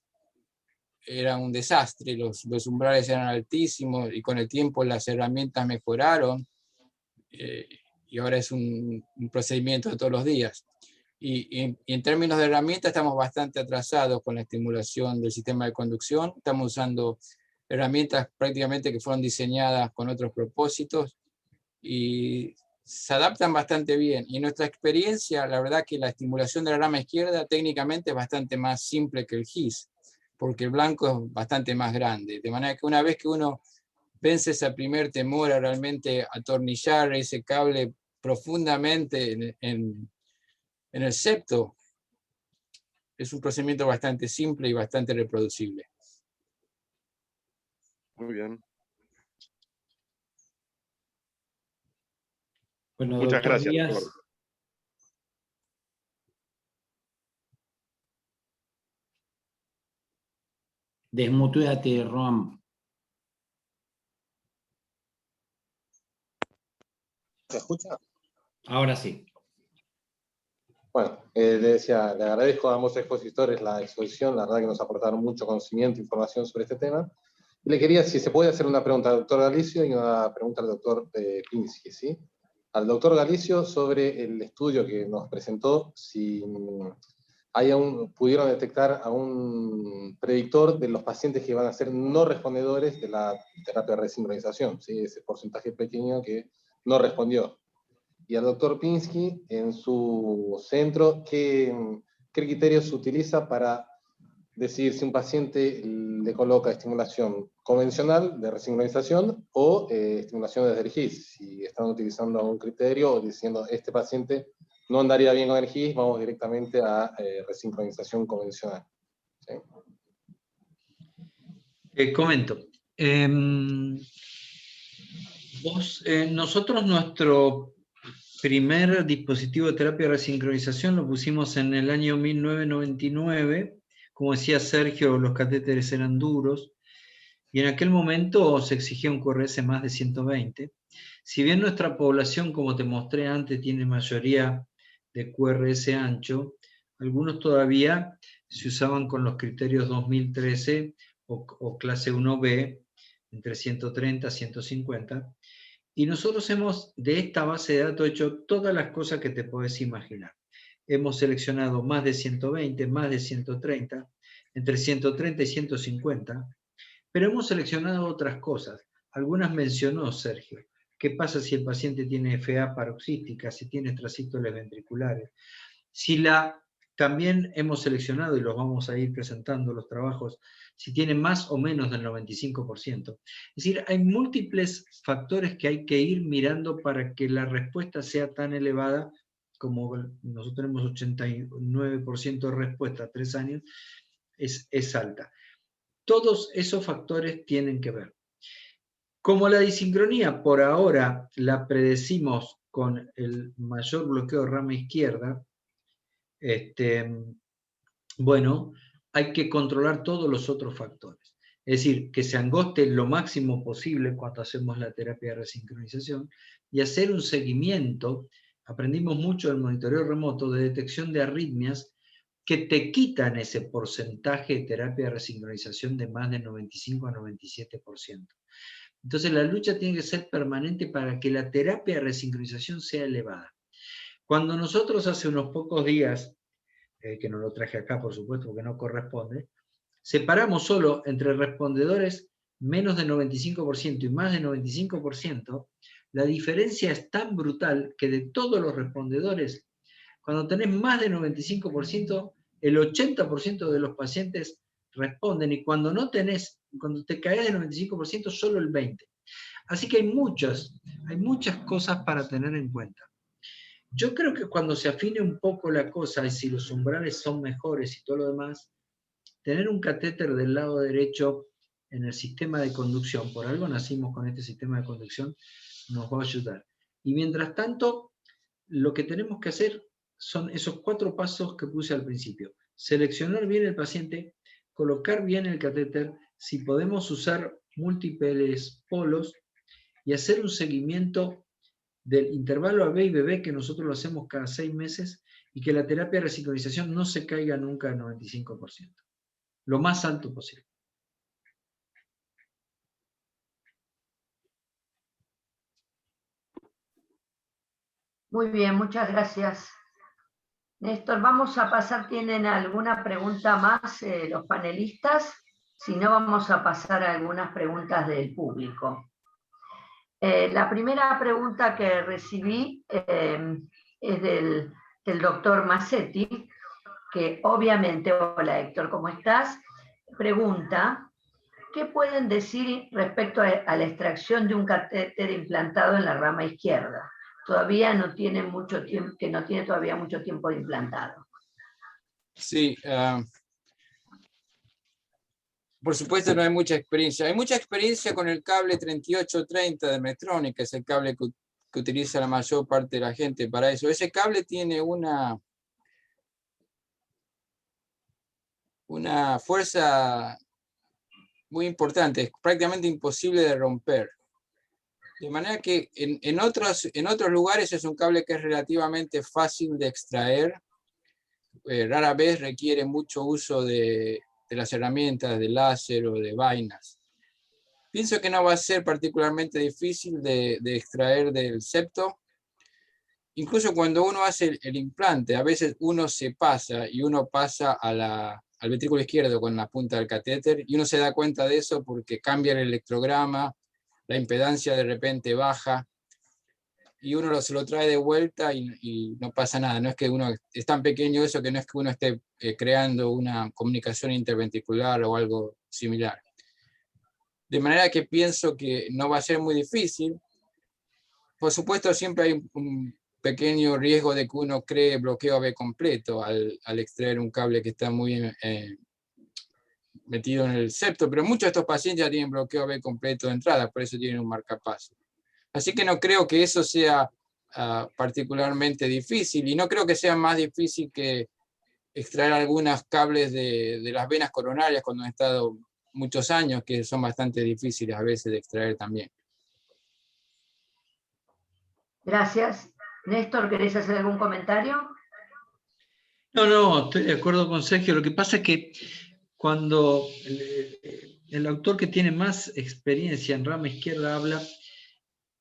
era un desastre, los umbrales eran altísimos y con el tiempo las herramientas mejoraron y ahora es un procedimiento de todos los días. Y en términos de herramientas estamos bastante atrasados con la estimulación del sistema de conducción. Estamos usando herramientas prácticamente que fueron diseñadas con otros propósitos y se adaptan bastante bien. Y en nuestra experiencia, la verdad que la estimulación de la rama izquierda técnicamente es bastante más simple que el GIS, porque el blanco es bastante más grande. De manera que una vez que uno vence ese primer temor a realmente atornillar ese cable profundamente en el septo, es un procedimiento bastante simple y bastante reproducible. Muy bien. Bueno, Muchas doctor gracias, Díaz. doctor. Desmuteate, Roam. ¿Se escucha? Ahora sí. Bueno, le decía, le agradezco a ambos expositores la exposición, la verdad que nos aportaron mucho conocimiento e información sobre este tema. Y le quería, si se puede, hacer una pregunta al doctor Galicio y una pregunta al doctor Pinsky, ¿sí? Al doctor Galicio sobre el estudio que nos presentó, si pudieron detectar a un predictor de los pacientes que van a ser no respondedores de la terapia de resincronización, ¿sí? Ese porcentaje pequeño que no respondió. Y al doctor Pinsky, en su centro, ¿qué criterios utiliza para decidir si un paciente le coloca estimulación convencional de resincronización o estimulación desde el GIS? Si están utilizando algún criterio o diciendo, este paciente no andaría bien con el GIS, vamos directamente a resincronización convencional. ¿Sí? Comento. Nosotros nuestro primer dispositivo de terapia de resincronización lo pusimos en el año 1999. Como decía Sergio, los catéteres eran duros y en aquel momento se exigía un QRS más de 120. Si bien nuestra población, como te mostré antes, tiene mayoría de QRS ancho, algunos todavía se usaban con los criterios 2013 o clase 1B, entre 130 y 150. Y nosotros hemos, de esta base de datos, hecho todas las cosas que te puedes imaginar. Hemos seleccionado más de 120, más de 130, entre 130 y 150, pero hemos seleccionado otras cosas. Algunas mencionó Sergio. ¿Qué pasa si el paciente tiene FA paroxística, si tiene extrasístoles ventriculares? También hemos seleccionado, y los vamos a ir presentando los trabajos, si tiene más o menos del 95%. Es decir, hay múltiples factores que hay que ir mirando para que la respuesta sea tan elevada, como nosotros tenemos 89% de respuesta a 3 años, es alta. Todos esos factores tienen que ver. Como la disincronía por ahora la predecimos con el mayor bloqueo de rama izquierda, bueno, hay que controlar todos los otros factores. Es decir, que se angoste lo máximo posible cuando hacemos la terapia de resincronización y hacer un seguimiento. Aprendimos mucho del monitoreo remoto de detección de arritmias que te quitan ese porcentaje de terapia de resincronización de más de 95 a 97%. Entonces la lucha tiene que ser permanente para que la terapia de resincronización sea elevada. Cuando nosotros hace unos pocos días, que no lo traje acá por supuesto porque no corresponde, separamos solo entre respondedores menos de 95% y más de 95%, la diferencia es tan brutal que de todos los respondedores, cuando tenés más de 95%, el 80% de los pacientes responden, y cuando no tenés, cuando te caes del 95%, solo el 20%. Así que hay muchas cosas para tener en cuenta. Yo creo que cuando se afine un poco la cosa, y si los umbrales son mejores y todo lo demás, tener un catéter del lado derecho en el sistema de conducción, por algo nacimos con este sistema de conducción, nos va a ayudar. Y mientras tanto, lo que tenemos que hacer son esos 4 pasos que puse al principio. Seleccionar bien el paciente, colocar bien el catéter, si podemos usar múltiples polos y hacer un seguimiento del intervalo AB y BB, que nosotros lo hacemos cada 6 meses, y que la terapia de resincronización no se caiga nunca al 95%. Lo más alto posible. Muy bien, muchas gracias. Néstor, vamos a pasar, ¿tienen alguna pregunta más los panelistas? Si no, vamos a pasar a algunas preguntas del público. La primera pregunta que recibí es del doctor Massetti, que obviamente, hola Héctor, ¿cómo estás? Pregunta, ¿qué pueden decir respecto a la extracción de un catéter implantado en la rama izquierda? Todavía no tiene mucho tiempo, que no tiene todavía mucho tiempo de implantado. Sí, por supuesto no hay mucha experiencia. Hay mucha experiencia con el cable 3830 de Medtronic, que es el cable que utiliza la mayor parte de la gente para eso. Ese cable tiene una fuerza muy importante, es prácticamente imposible de romper. De manera que en otros lugares es un cable que es relativamente fácil de extraer. Rara vez requiere mucho uso de las herramientas de láser o de vainas. Pienso que no va a ser particularmente difícil de extraer del septo. Incluso cuando uno hace el implante, a veces uno se pasa y uno pasa al ventrículo izquierdo con la punta del catéter y uno se da cuenta de eso porque cambia el electrograma, la impedancia de repente baja y uno se lo trae de vuelta y no pasa nada. No es que uno es tan pequeño eso que no es que uno esté creando una comunicación interventricular o algo similar. De manera que pienso que no va a ser muy difícil. Por supuesto, siempre hay un pequeño riesgo de que uno cree bloqueo AB completo al extraer un cable que está muy metido en el septo, pero muchos de estos pacientes ya tienen bloqueo AB completo de entrada, por eso tienen un marcapaso. Así que no creo que eso sea particularmente difícil, y no creo que sea más difícil que extraer algunos cables de las venas coronarias cuando han estado muchos años, que son bastante difíciles a veces de extraer también. Gracias. Néstor, ¿querés hacer algún comentario? No, estoy de acuerdo con Sergio. Lo que pasa es que cuando el autor que tiene más experiencia en rama izquierda habla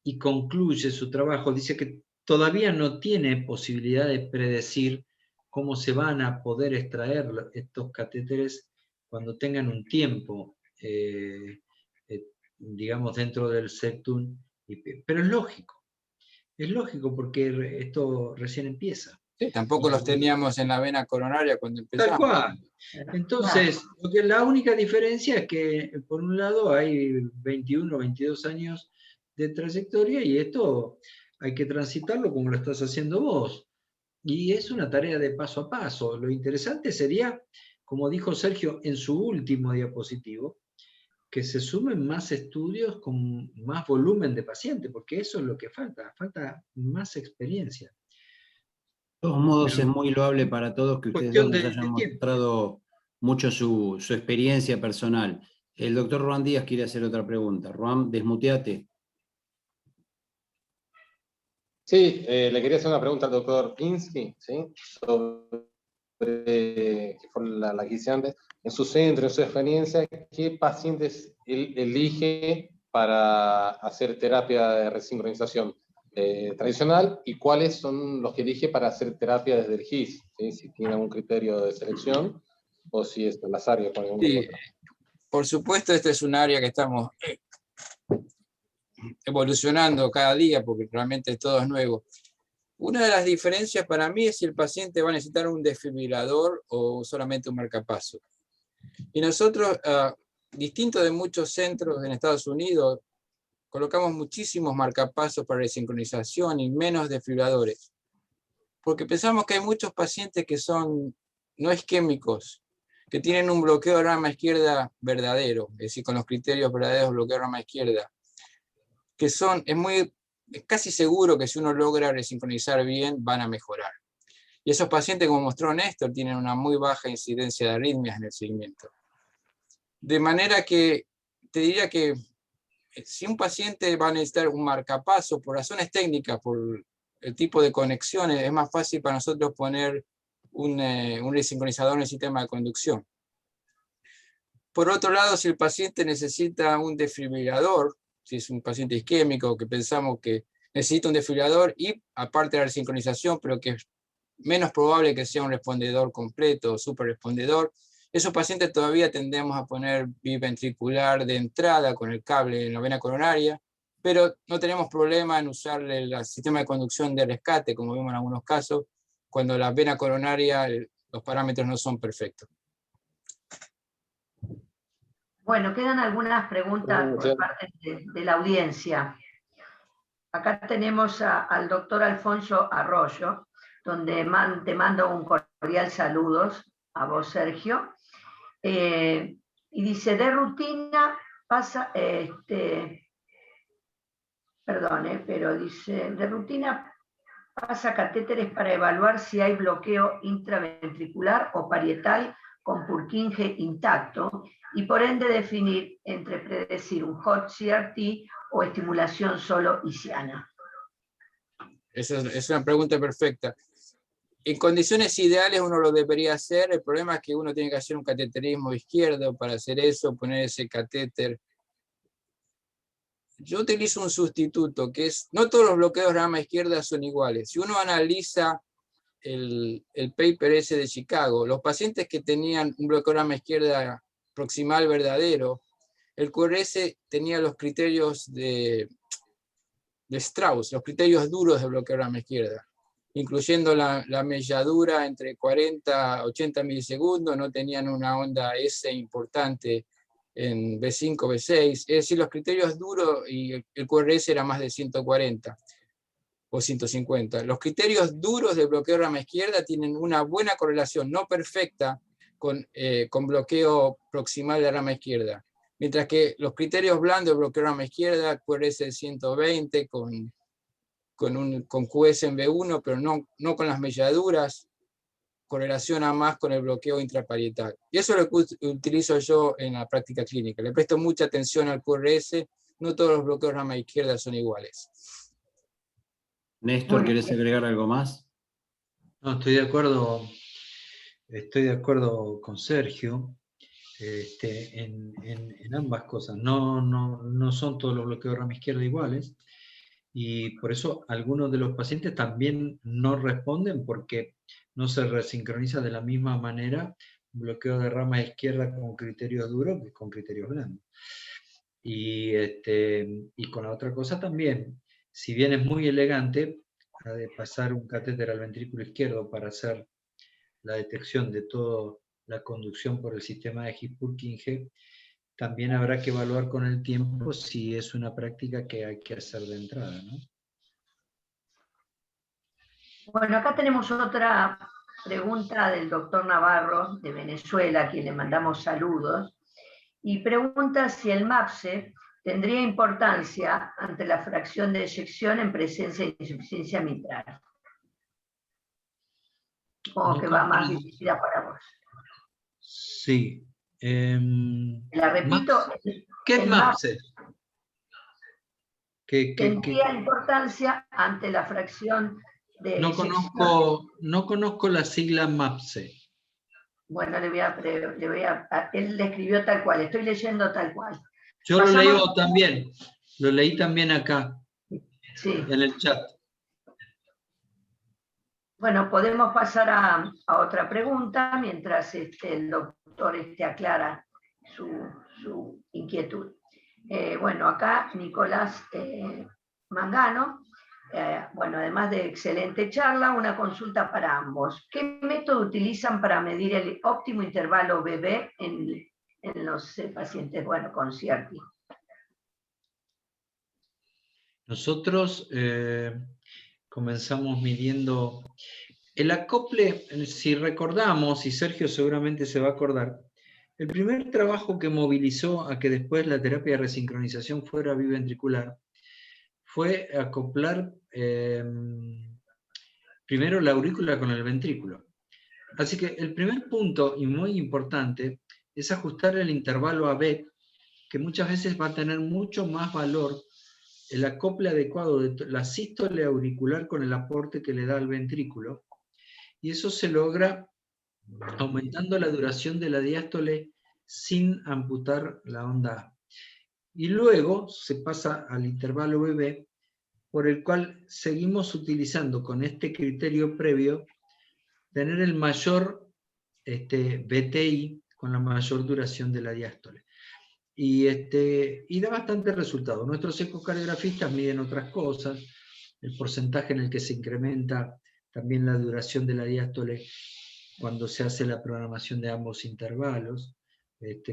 y concluye su trabajo, dice que todavía no tiene posibilidad de predecir cómo se van a poder extraer estos catéteres cuando tengan un tiempo, digamos, dentro del septum. Pero es lógico porque esto recién empieza. Sí, tampoco los teníamos en la vena coronaria cuando empezamos. Tal cual. Entonces, la única diferencia es que, por un lado, hay 21 o 22 años de trayectoria y esto hay que transitarlo como lo estás haciendo vos. Y es una tarea de paso a paso. Lo interesante sería, como dijo Sergio en su último diapositivo, que se sumen más estudios con más volumen de pacientes, porque eso es lo que falta más experiencia. De todos modos, es muy loable para todos que ustedes dos nos hayan mostrado mucho su experiencia personal. El doctor Ruan Díaz quiere hacer otra pregunta. Ruan, desmuteate. Sí, le quería hacer una pregunta al doctor Pinsky, ¿sí? Sobre, que fue la que hice antes, en su centro, en su experiencia, ¿qué pacientes elige para hacer terapia de resincronización tradicional y cuáles son los que elige para hacer terapia desde el GIS? ¿Sí? Si tiene algún criterio de selección o si es lasario con algún otro. Por supuesto, este es un área que estamos evolucionando cada día porque realmente todo es nuevo. Una de las diferencias para mí es si el paciente va a necesitar un desfibrilador o solamente un marcapaso. Y nosotros, distinto de muchos centros en Estados Unidos, colocamos muchísimos marcapasos para resincronización y menos desfibriladores, porque pensamos que hay muchos pacientes que son no isquémicos, que tienen un bloqueo de rama izquierda verdadero, es decir, con los criterios verdaderos de bloqueo de rama izquierda, que es casi seguro que si uno logra resincronizar bien, van a mejorar. Y esos pacientes, como mostró Néstor, tienen una muy baja incidencia de arritmias en el seguimiento. De manera que te diría que si un paciente va a necesitar un marcapaso por razones técnicas, por el tipo de conexiones, es más fácil para nosotros poner un resincronizador en el sistema de conducción. Por otro lado, si el paciente necesita un desfibrilador, si es un paciente isquémico que pensamos que necesita un desfibrilador y aparte de la resincronización, pero que es menos probable que sea un respondedor completo o super respondedor, esos pacientes todavía tendemos a poner biventricular de entrada con el cable en la vena coronaria, pero no tenemos problema en usar el sistema de conducción de rescate, como vimos en algunos casos, cuando la vena coronaria, los parámetros no son perfectos. Bueno, quedan algunas preguntas por parte de la audiencia. Acá tenemos al doctor Alfonso Arroyo, donde te mando un cordial saludos a vos, Sergio. Y dice, de rutina pasa, pero dice, de rutina pasa catéteres para evaluar si hay bloqueo intraventricular o parietal con Purkinje intacto, y por ende definir entre predecir un hot CRT o estimulación solo isiana. Esa es una pregunta perfecta. En condiciones ideales uno lo debería hacer, el problema es que uno tiene que hacer un cateterismo izquierdo para hacer eso, poner ese catéter. Yo utilizo un sustituto, que es, no todos los bloqueos de rama izquierda son iguales. Si uno analiza el paper ese de Chicago, los pacientes que tenían un bloqueo de rama izquierda proximal verdadero, el QRS tenía los criterios de Strauss, los criterios duros de bloqueo de rama izquierda, incluyendo la melladura entre 40 a 80 milisegundos, no tenían una onda S importante en B5, B6, es decir, los criterios duros y el QRS era más de 140 o 150. Los criterios duros de bloqueo de rama izquierda tienen una buena correlación, no perfecta, con bloqueo proximal de rama izquierda. Mientras que los criterios blandos de bloqueo de rama izquierda, QRS de 120 con QS en B1, pero no con las melladuras, correlaciona más con el bloqueo intraparietal. Y eso es lo que utilizo yo en la práctica clínica. Le presto mucha atención al QRS, no todos los bloqueos de rama izquierda son iguales. Néstor, ¿querés agregar algo más? No, estoy de acuerdo con Sergio en ambas cosas. No son todos los bloqueos de rama izquierda iguales, y por eso algunos de los pacientes también no responden porque no se resincroniza de la misma manera un bloqueo de rama izquierda con criterios duros que con criterios blandos. Y con la otra cosa también, si bien es muy elegante la de pasar un catéter al ventrículo izquierdo para hacer la detección de toda la conducción por el sistema de His-Purkinje, también habrá que evaluar con el tiempo si es una práctica que hay que hacer de entrada, ¿no? Bueno, acá tenemos otra pregunta del doctor Navarro de Venezuela, a quien le mandamos saludos, y pregunta si el MAPSE tendría importancia ante la fracción de eyección en presencia de insuficiencia mitral. Supongo que va más dirigida para vos. Sí. La repito. ¿Qué es MAPSE? Tendría importancia ante la fracción de eyección. No conozco la sigla MAPSE. Bueno, él le escribió tal cual, estoy leyendo tal cual. Yo lo leí también acá, sí, en el chat. Bueno, podemos pasar a otra pregunta mientras el doctor aclara su inquietud. Bueno, acá Nicolás Mangano, bueno, además de excelente charla, una consulta para ambos. ¿Qué método utilizan para medir el óptimo intervalo BB en los pacientes, bueno, con CRT? Nosotros comenzamos midiendo el acople, si recordamos, y Sergio seguramente se va a acordar, el primer trabajo que movilizó a que después la terapia de resincronización fuera biventricular fue acoplar primero la aurícula con el ventrículo. Así que el primer punto, y muy importante, es ajustar el intervalo AB, que muchas veces va a tener mucho más valor el acople adecuado de la sístole auricular con el aporte que le da al ventrículo, y eso se logra aumentando la duración de la diástole sin amputar la onda A. Y luego se pasa al intervalo BB, por el cual seguimos utilizando con este criterio previo tener el mayor BTI con la mayor duración de la diástole. Y da bastante resultado. Nuestros ecocardiografistas miden otras cosas, el porcentaje en el que se incrementa también la duración de la diástole cuando se hace la programación de ambos intervalos,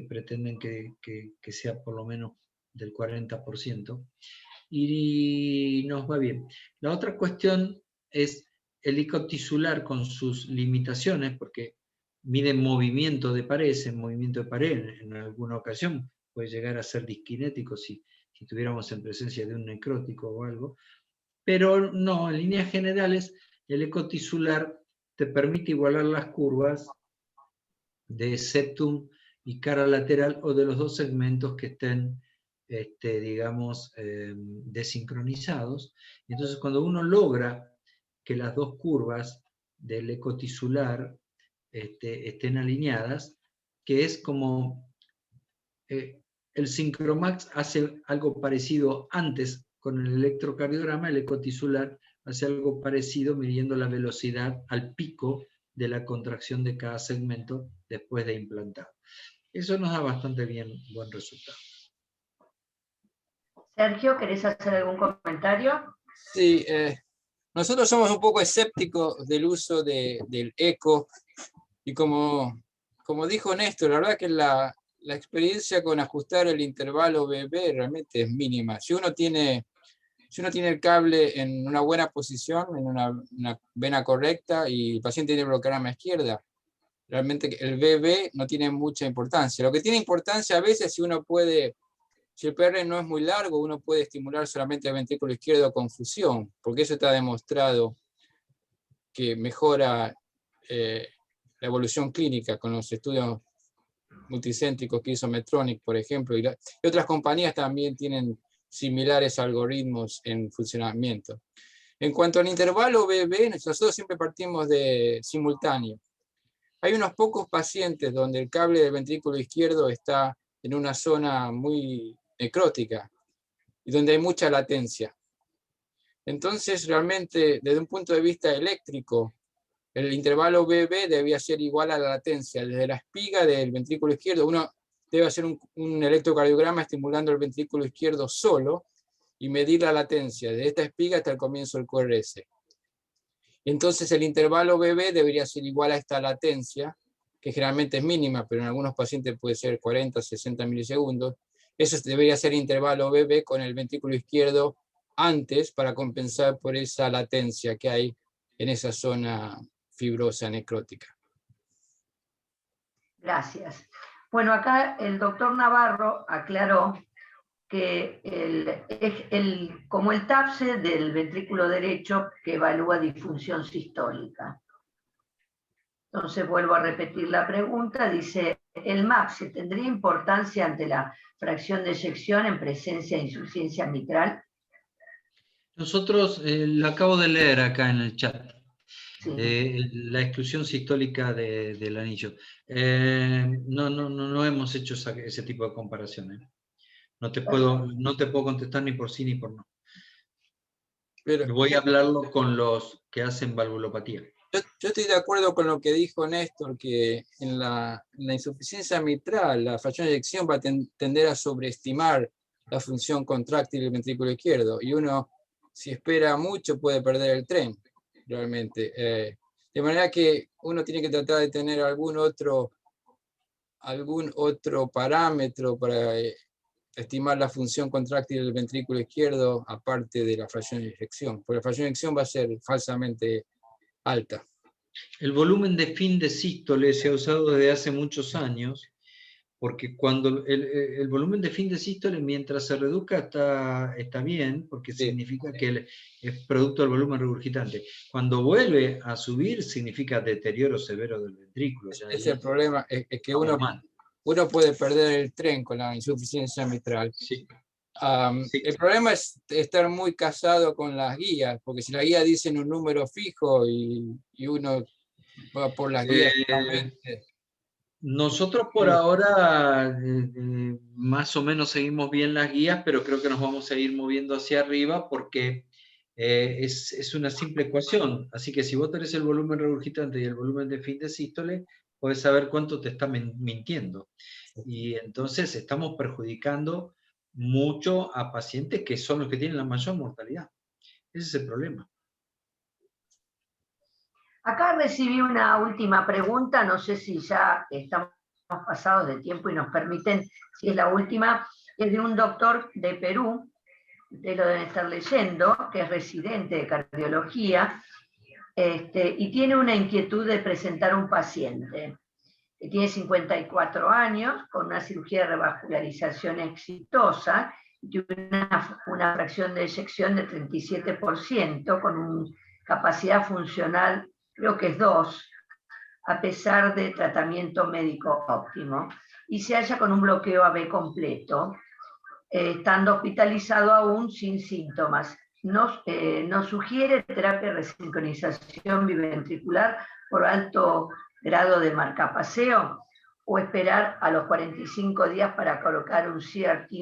pretenden que sea por lo menos del 40%, y nos va bien. La otra cuestión es el eco tisular con sus limitaciones, porque mide movimiento de pared, en alguna ocasión puede llegar a ser disquinético si estuviéramos en presencia de un necrótico o algo, pero no, en líneas generales el eco tisular te permite igualar las curvas de septum y cara lateral o de los dos segmentos que estén, digamos, desincronizados. Entonces, cuando uno logra que las dos curvas del eco tisular estén alineadas, que es como el Syncromax hace algo parecido antes con el electrocardiograma, el eco tisular hace algo parecido midiendo la velocidad al pico de la contracción de cada segmento después de implantado. Eso nos da bastante buen resultado. Sergio, ¿querés hacer algún comentario? Sí, nosotros somos un poco escépticos del uso del eco, y como dijo Néstor, la verdad que la experiencia con ajustar el intervalo BB realmente es mínima. Si uno tiene el cable en una buena posición, en una vena correcta, y el paciente tiene bloqueograma izquierda, realmente el BB no tiene mucha importancia. Lo que tiene importancia a veces, si el PR no es muy largo, uno puede estimular solamente el ventrículo izquierdo con fusión, porque eso está demostrado que mejora la evolución clínica con los estudios multicéntricos que hizo Medtronic, por ejemplo, y otras compañías también tienen similares algoritmos en funcionamiento. En cuanto al intervalo BB, nosotros siempre partimos de simultáneo. Hay unos pocos pacientes donde el cable del ventrículo izquierdo está en una zona muy necrótica y donde hay mucha latencia. Entonces, realmente, desde un punto de vista eléctrico, el intervalo BB debía ser igual a la latencia. Desde la espiga del ventrículo izquierdo, uno debe hacer un electrocardiograma estimulando el ventrículo izquierdo solo y medir la latencia de esta espiga hasta el comienzo del QRS. Entonces el intervalo BB debería ser igual a esta latencia, que generalmente es mínima, pero en algunos pacientes puede ser 40, 60 milisegundos. Eso debería ser intervalo BB con el ventrículo izquierdo antes para compensar por esa latencia que hay en esa zona fibrosa necrótica. Gracias. Bueno, acá el doctor Navarro aclaró que como el TAPSE del ventrículo derecho que evalúa disfunción sistólica. Entonces vuelvo a repetir la pregunta, dice, ¿el MAPSE tendría importancia ante la fracción de eyección en presencia de insuficiencia mitral? Nosotros lo acabo de leer acá en el chat. Sí. La exclusión sistólica del anillo. No hemos hecho ese tipo de comparaciones. No te puedo contestar ni por sí ni por no. Pero voy a hablarlo con los que hacen valvulopatía. Yo estoy de acuerdo con lo que dijo Néstor, que en la insuficiencia mitral la fracción de eyección va a tender a sobreestimar la función contráctil del ventrículo izquierdo, y uno, si espera mucho, puede perder el tren, realmente. De manera que uno tiene que tratar de tener algún otro parámetro para estimar la función contráctil del ventrículo izquierdo aparte de la fracción de eyección, porque la fracción de eyección va a ser falsamente alta. El volumen de fin de sístole se ha usado desde hace muchos años, porque cuando el volumen de fin de sístole, mientras se reduzca, está bien, porque Sí. significa que es producto del volumen regurgitante. Cuando vuelve a subir, significa deterioro severo del ventrículo. Ese es el problema, es que uno puede perder el tren con la insuficiencia mitral. Sí. Sí. El problema es estar muy casado con las guías, porque si las guías dicen un número fijo y uno va por las guías. Nosotros por ahora más o menos seguimos bien las guías, pero creo que nos vamos a ir moviendo hacia arriba porque es una simple ecuación. Así que si vos tenés el volumen regurgitante y el volumen de fin de sístole, podés saber cuánto te está mintiendo. Y entonces estamos perjudicando mucho a pacientes que son los que tienen la mayor mortalidad. Ese es el problema. Acá recibí una última pregunta, no sé si ya estamos pasados de tiempo y nos permiten, si es la última, es de un doctor de Perú, ustedes lo deben estar leyendo, que es residente de cardiología, y tiene una inquietud de presentar un paciente que tiene 54 años, con una cirugía de revascularización exitosa, y una fracción de eyección de 37%, con una capacidad funcional, creo que es 2, a pesar de tratamiento médico óptimo, y se halla con un bloqueo AB completo, estando hospitalizado aún sin síntomas. Nos sugiere terapia de resincronización biventricular por alto grado de marcapaseo, o esperar a los 45 días para colocar un CRTD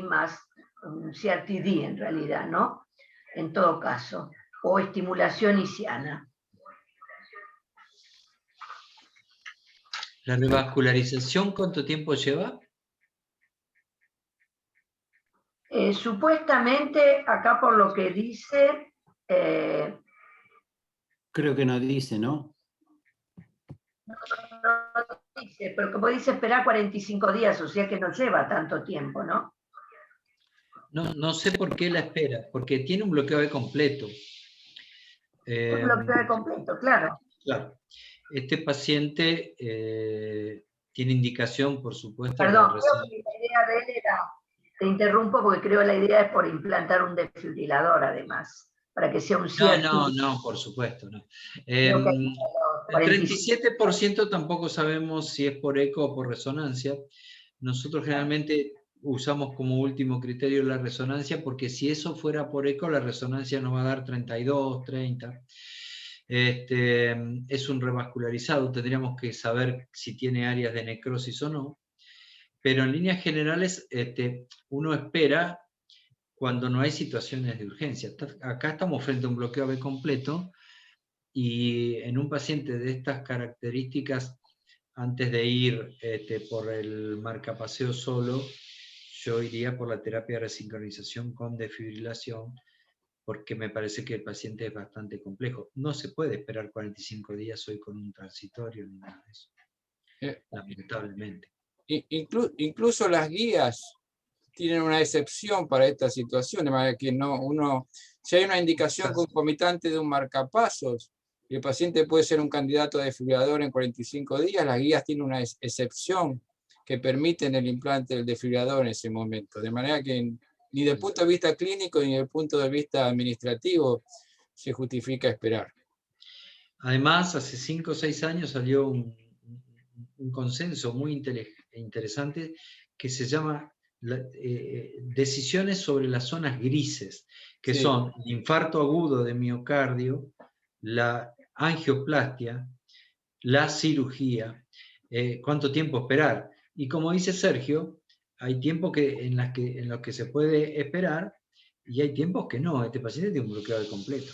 en realidad, ¿no? En todo caso, o estimulación isiana. ¿La revascularización cuánto tiempo lleva? Supuestamente, acá por lo que dice... Creo que no dice, ¿no? No dice, pero como dice esperar 45 días, o sea que no lleva tanto tiempo, ¿no? No sé por qué la espera, porque tiene un bloqueo de completo. Un bloqueo de completo, claro. Claro. Este paciente tiene indicación, por supuesto. Perdón, creo que la idea de él era, te interrumpo porque creo que la idea es por implantar un desfibrilador además, para que sea un cierto... No, por supuesto, no. El 37% tampoco sabemos si es por eco o por resonancia. Nosotros generalmente usamos como último criterio la resonancia, porque si eso fuera por eco, la resonancia nos va a dar 32, 30. Es un revascularizado, tendríamos que saber si tiene áreas de necrosis o no, pero en líneas generales uno espera cuando no hay situaciones de urgencia. Acá estamos frente a un bloqueo AB completo, y en un paciente de estas características, antes de ir por el marcapaseo solo, yo iría por la terapia de resincronización con desfibrilación, porque me parece que el paciente es bastante complejo. No se puede esperar 45 días hoy con un transitorio ni nada de eso, lamentablemente. Incluso las guías tienen una excepción para esta situación, de manera que si hay una indicación concomitante de un marcapasos, y el paciente puede ser un candidato a desfibrilador en 45 días, las guías tienen una excepción que permiten el implante del desfibrilador en ese momento, de manera que ni desde el punto de vista clínico ni desde el punto de vista administrativo se justifica esperar. Además, hace 5 o 6 años salió un consenso muy interesante que se llama decisiones sobre las zonas grises, que son el infarto agudo de miocardio, la angioplastia, la cirugía, cuánto tiempo esperar. Y como dice Sergio, hay tiempos en los que se puede esperar y hay tiempos que no. Este paciente tiene un bloqueo de completo.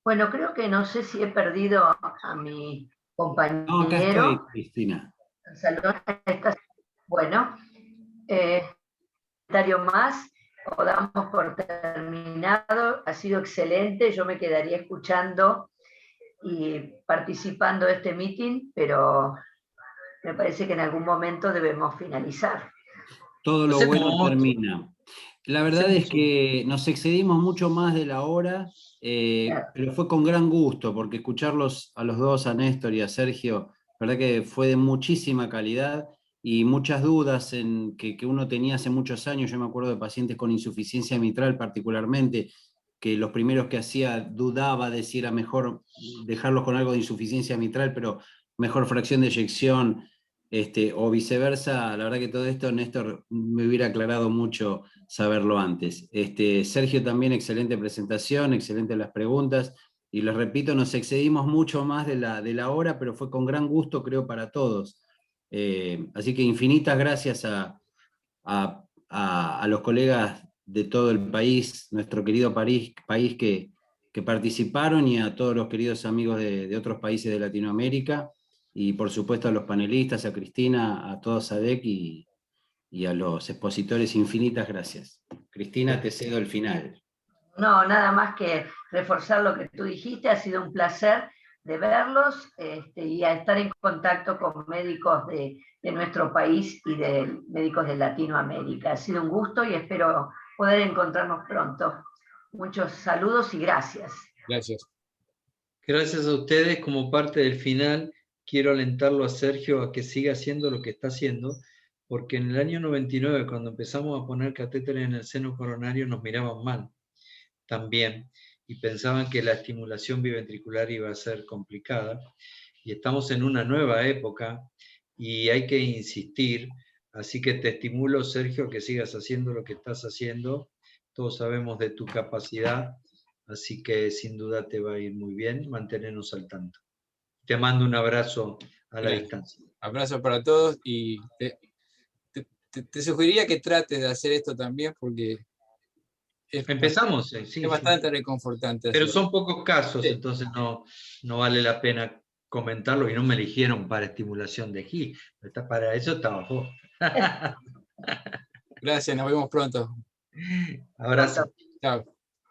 Bueno, creo que no sé si he perdido a mi compañero. No, acá estoy, Cristina. Bueno, comentario más, o damos por terminado. Ha sido excelente, yo me quedaría escuchando y participando de este meeting, pero me parece que en algún momento debemos finalizar. Todo lo Hacemos bueno otro. termina. La verdad Hacemos es que nos excedimos mucho más de la hora, pero fue con gran gusto, porque escucharlos a los dos, a Néstor y a Sergio, la verdad que fue de muchísima calidad y muchas dudas que uno tenía hace muchos años. Yo me acuerdo de pacientes con insuficiencia mitral particularmente, que los primeros que hacía dudaba de si era mejor dejarlos con algo de insuficiencia mitral, pero mejor fracción de eyección, o viceversa. La verdad que todo esto, Néstor, me hubiera aclarado mucho saberlo antes. Sergio también, excelente presentación, excelente las preguntas, y les repito, nos excedimos mucho más de la hora, pero fue con gran gusto, creo, para todos. Así que infinitas gracias a los colegas de todo el país, nuestro querido país que participaron, y a todos los queridos amigos de otros países de Latinoamérica, y por supuesto a los panelistas, a Cristina, a todos SADEC y a los expositores, infinitas gracias. Cristina, te cedo el final. No, nada más que reforzar lo que tú dijiste, ha sido un placer de verlos y a estar en contacto con médicos de nuestro país y de médicos de Latinoamérica. Ha sido un gusto y espero poder encontrarnos pronto. Muchos saludos y gracias. Gracias. Gracias a ustedes. Como parte del final, quiero alentarlo a Sergio a que siga haciendo lo que está haciendo, porque en el año 99, cuando empezamos a poner catéteres en el seno coronario, nos miraban mal también, y pensaban que la estimulación biventricular iba a ser complicada, y estamos en una nueva época, y hay que insistir, así que te estimulo, Sergio, que sigas haciendo lo que estás haciendo. Todos sabemos de tu capacidad, así que sin duda te va a ir muy bien. Mantenernos al tanto. Te mando un abrazo a la distancia. Abrazo para todos, y te sugeriría que trates de hacer esto también, porque empezamos, es bastante reconfortante. Pero son pocos casos, sí. Entonces no vale la pena comentarlo, y no me eligieron para estimulación de GI. Para eso trabajó. Gracias, nos vemos pronto. Abrazo. Chao.